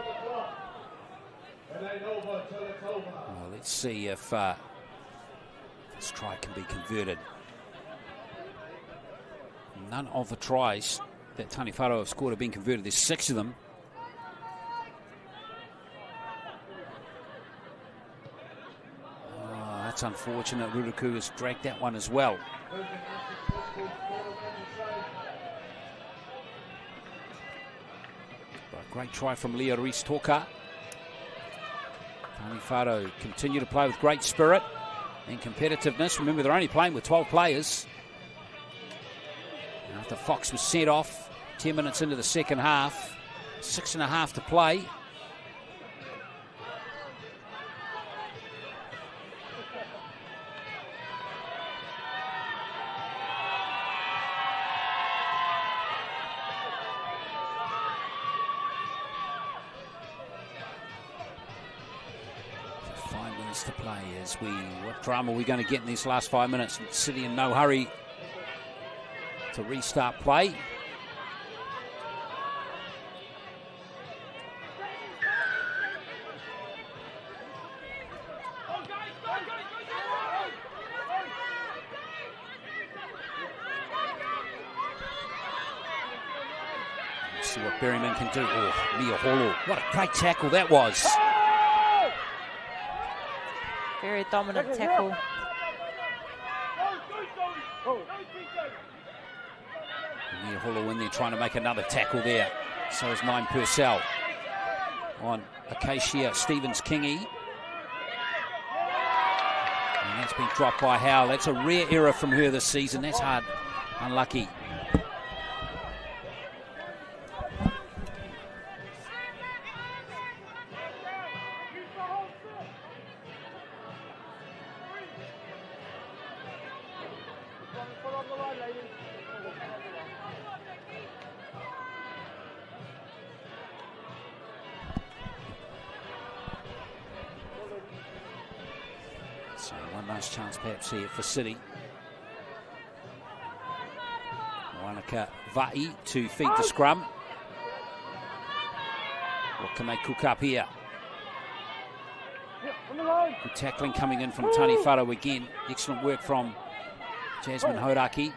Speaker 1: Well, let's see if this try can be converted. None of the tries that Taniwharau have scored have been converted. There's 6 of them. Oh, that's unfortunate. Ruruku has dragged that one as well. But a great try from Leah Rees-Talker. Taniwharau continue to play with great spirit and competitiveness. Remember, they're only playing with 12 players. After Fox was sent off 10 minutes into the second half, 6.5 to play. To play as what drama are we going to get in these last 5 minutes? City in no hurry to restart play. Let's see what Berryman can do. Oh, Mia Holo. What a great tackle that was.
Speaker 2: Very dominant tackle.
Speaker 1: Mia Holo in there trying to make another tackle there. So is 9 Purcell on Acacia Stevens-Kingy. And that's been dropped by Howell. That's a rare error from her this season. That's hard. Unlucky. So one last chance perhaps here for City. Wanaka Va'i to feed the scrum. What can they cook up here? Good tackling coming in from Taniwharau again. Excellent work from Jasmine Horaki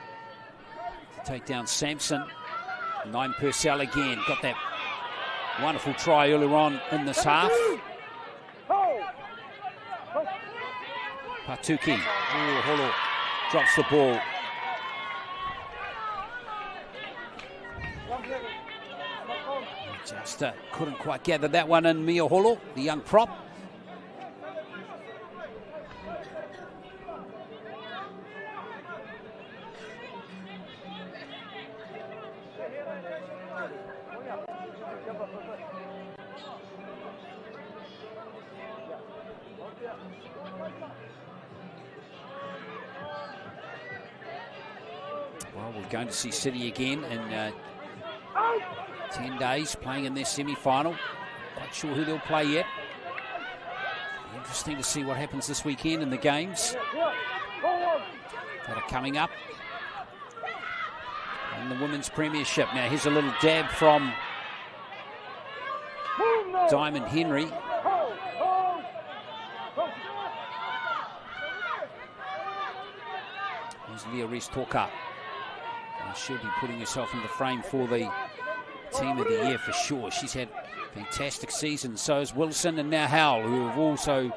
Speaker 1: to take down Sampson. 9 Purcell again. Got that wonderful try earlier on in this half. Patuki. Oh, Holo drops the ball. Just couldn't quite gather that one in. Mia Holo, the young prop. Well, we're going to see City again in 10 days, playing in their semi-final. Not sure who they'll play yet. Interesting to see what happens this weekend in the games that are coming up. In the Women's Premiership. Now here's a little dab from Diamond Henry. Here's Leah Rees-Toka. She'll be putting herself in the frame for the Team of the Year for sure. She's had fantastic seasons. So has Wilson and now Howell, who have also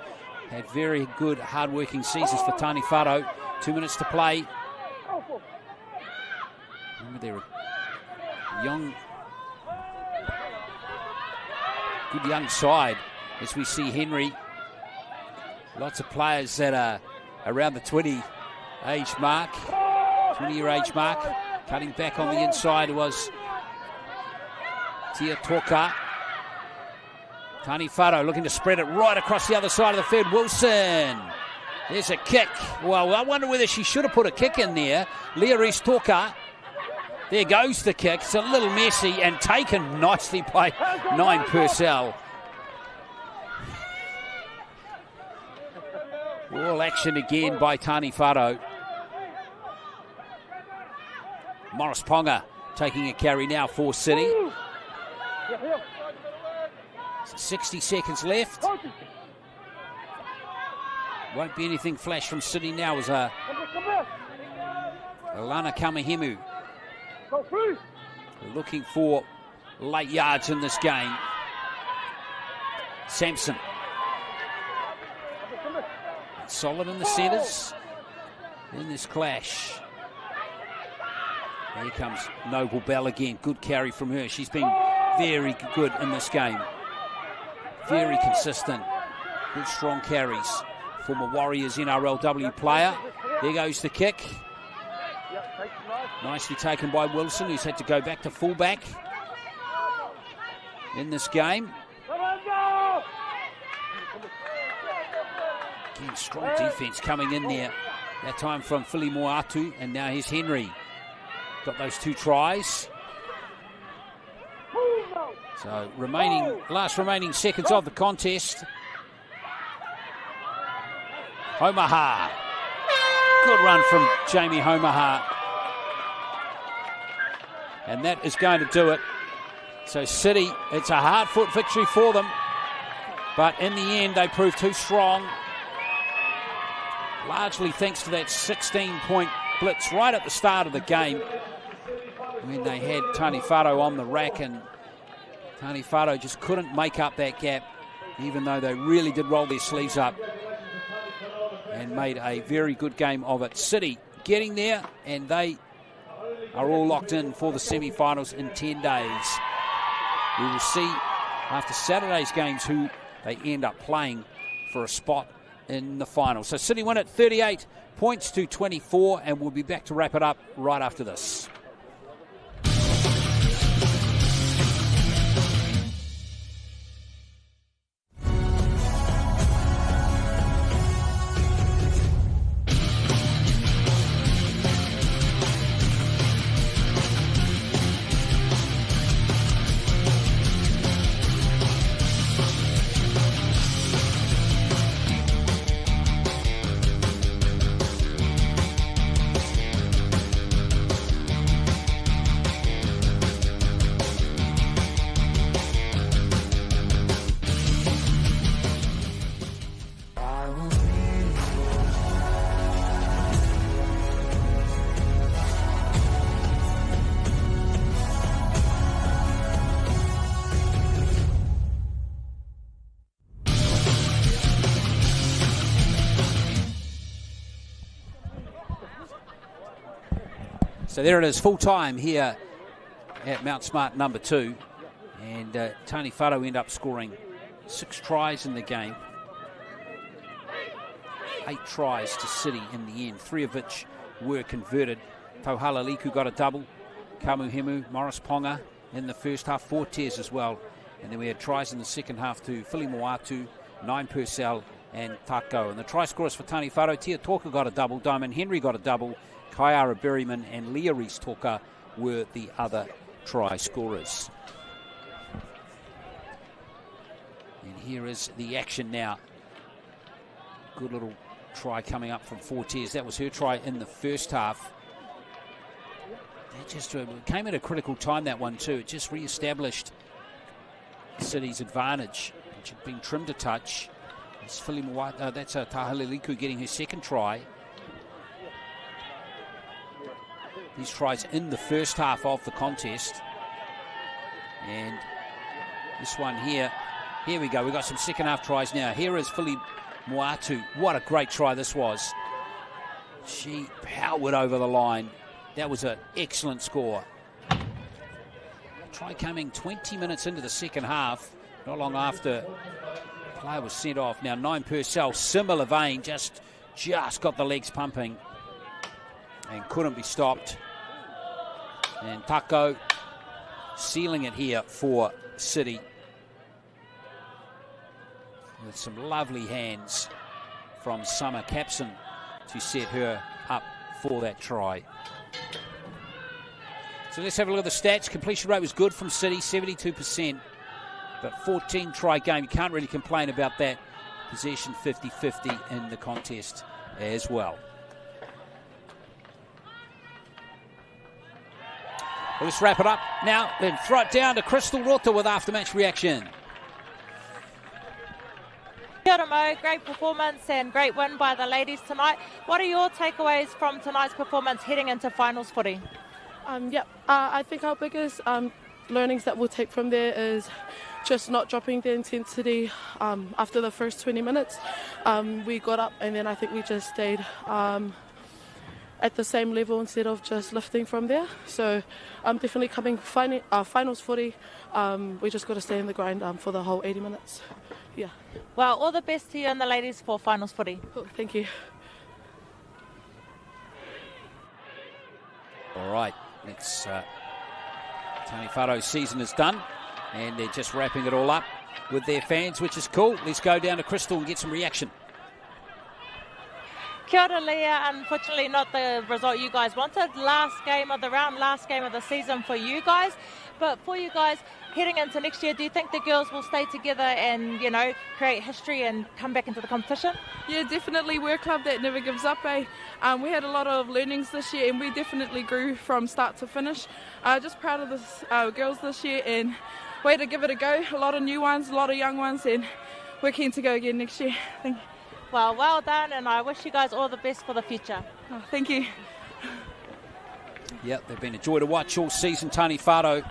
Speaker 1: had very good, hard-working seasons for Taniwharau. 2 minutes to play. Remember, they're a young, good young side as we see Henry. Lots of players that are around the 20 age mark, 20-year age mark. Cutting back on the inside was Tia Toka. Taniwharau looking to spread it right across the other side of the field. Wilson. There's a kick. Well, I wonder whether she should have put a kick in there. Leah Rees-Toka. There goes the kick. It's a little messy and taken nicely by 9 Purcell. All action again by Taniwharau. Morris Ponga taking a carry now for City. 60 seconds left. Won't be anything flash from City now as Alana Kamahemu looking for late yards in this game. Sampson. Solid in the centres in this clash. Here comes Noble Bell again. Good carry from her. She's been very good in this game. Very consistent. Good strong carries. Former Warriors NRLW player. There goes the kick. Nicely taken by Wilson, who's had to go back to fullback in this game. Again, strong defence coming in there. That time from Fili Moatu, and now here's Henry. Got those 2 tries. So last remaining seconds of the contest. Homaha. Good run from Jamie Homaha. And that is going to do it. So City, it's a hard-fought victory for them. But in the end, they proved too strong. Largely thanks to that 16-point blitz right at the start of the game, when they had Taniwharau on the rack, and Taniwharau just couldn't make up that gap, even though they really did roll their sleeves up and made a very good game of it. City getting there, and they are all locked in for the semi-finals in 10 days. We will see after Saturday's games who they end up playing for a spot in the final. So City win at 38 points to 24, and we'll be back to wrap it up right after this. So there it is, full time here at Mount Smart number 2. And Taniwharau end up scoring 6 tries in the game. 8 tries to City in the end, 3 of which were converted. Tauhala Liku got a double. Kamuhemu, Morris Ponga in the first half, 4 tears as well. And then we had tries in the second half to Fili Moatu, 9 Purcell, and Tako. And the try scorers for Taniwharau, Tia Toka got a double, Diamond Henry got a double, Kaiara Berryman and Leah Reese Toka were the other try scorers. And here is the action now. Good little try coming up from Fortes. That was her try in the first half. That just came at a critical time, that one too. It just re-established City's advantage, which had been trimmed a touch. That's Tahaliliku getting her second try. These tries in the first half of the contest. And this one here we go. We've got some second half tries now. Here is Philly Moatu. What a great try this was. She powered over the line. That was an excellent score. Try coming 20 minutes into the second half, not long after the player was sent off. Now 9 Purcell, similar vein, just got the legs pumping and couldn't be stopped. And Tako sealing it here for City with some lovely hands from Summer Capson to set her up for that try. So let's have a look at the stats. Completion rate was good from City, 72%. But 14 try game, you can't really complain about that. Possession 50-50 in the contest as well. Well, let's wrap it up now. Then throw it down to Crystal Rota with after-match reaction.
Speaker 2: Kia ora Mo, great performance and great win by the ladies tonight. What are your takeaways from tonight's performance heading into finals footy?
Speaker 14: I think our biggest learnings that we'll take from there is just not dropping the intensity after the first 20 minutes. We got up and then I think we just stayed at the same level instead of just lifting from there. So definitely coming finals footy, we just got to stay in the grind for the whole 80 minutes. Yeah.
Speaker 2: Well, all the best to you and the ladies for finals footy.
Speaker 14: Cool, thank you.
Speaker 1: All right, it's Taniwharau's season is done, and they're just wrapping it all up with their fans, which is cool. Let's go down to Crystal and get some reaction.
Speaker 2: Kia ora, Leah. Unfortunately, not the result you guys wanted. Last game of the round, last game of the season for you guys. But for you guys, heading into next year, do you think the girls will stay together and, you know, create history and come back into the competition?
Speaker 15: Yeah, definitely. We're a club that never gives up, eh? We had a lot of learnings this year and we definitely grew from start to finish. Just proud of the girls this year and way to give it a go. A lot of new ones, a lot of young ones, and we're keen to go again next year. Thank you.
Speaker 2: Well done, and I wish you guys all the best for the future.
Speaker 15: Oh, thank you.
Speaker 1: Yep, they've been a joy to watch all season, Taniwharau,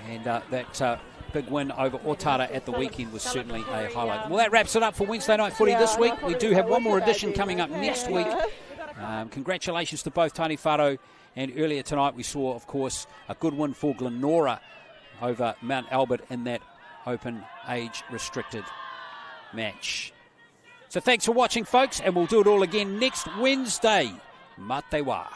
Speaker 1: and that big win over Otara at the weekend was certainly a highlight. Well, that wraps it up for Wednesday Night Footy this week. We do have one more edition coming up next week. Congratulations to both Taniwharau, and earlier tonight we saw, of course, a good win for Glenora over Mount Albert in that open age restricted match. So thanks for watching, folks, and we'll do it all again next Wednesday. Matewa.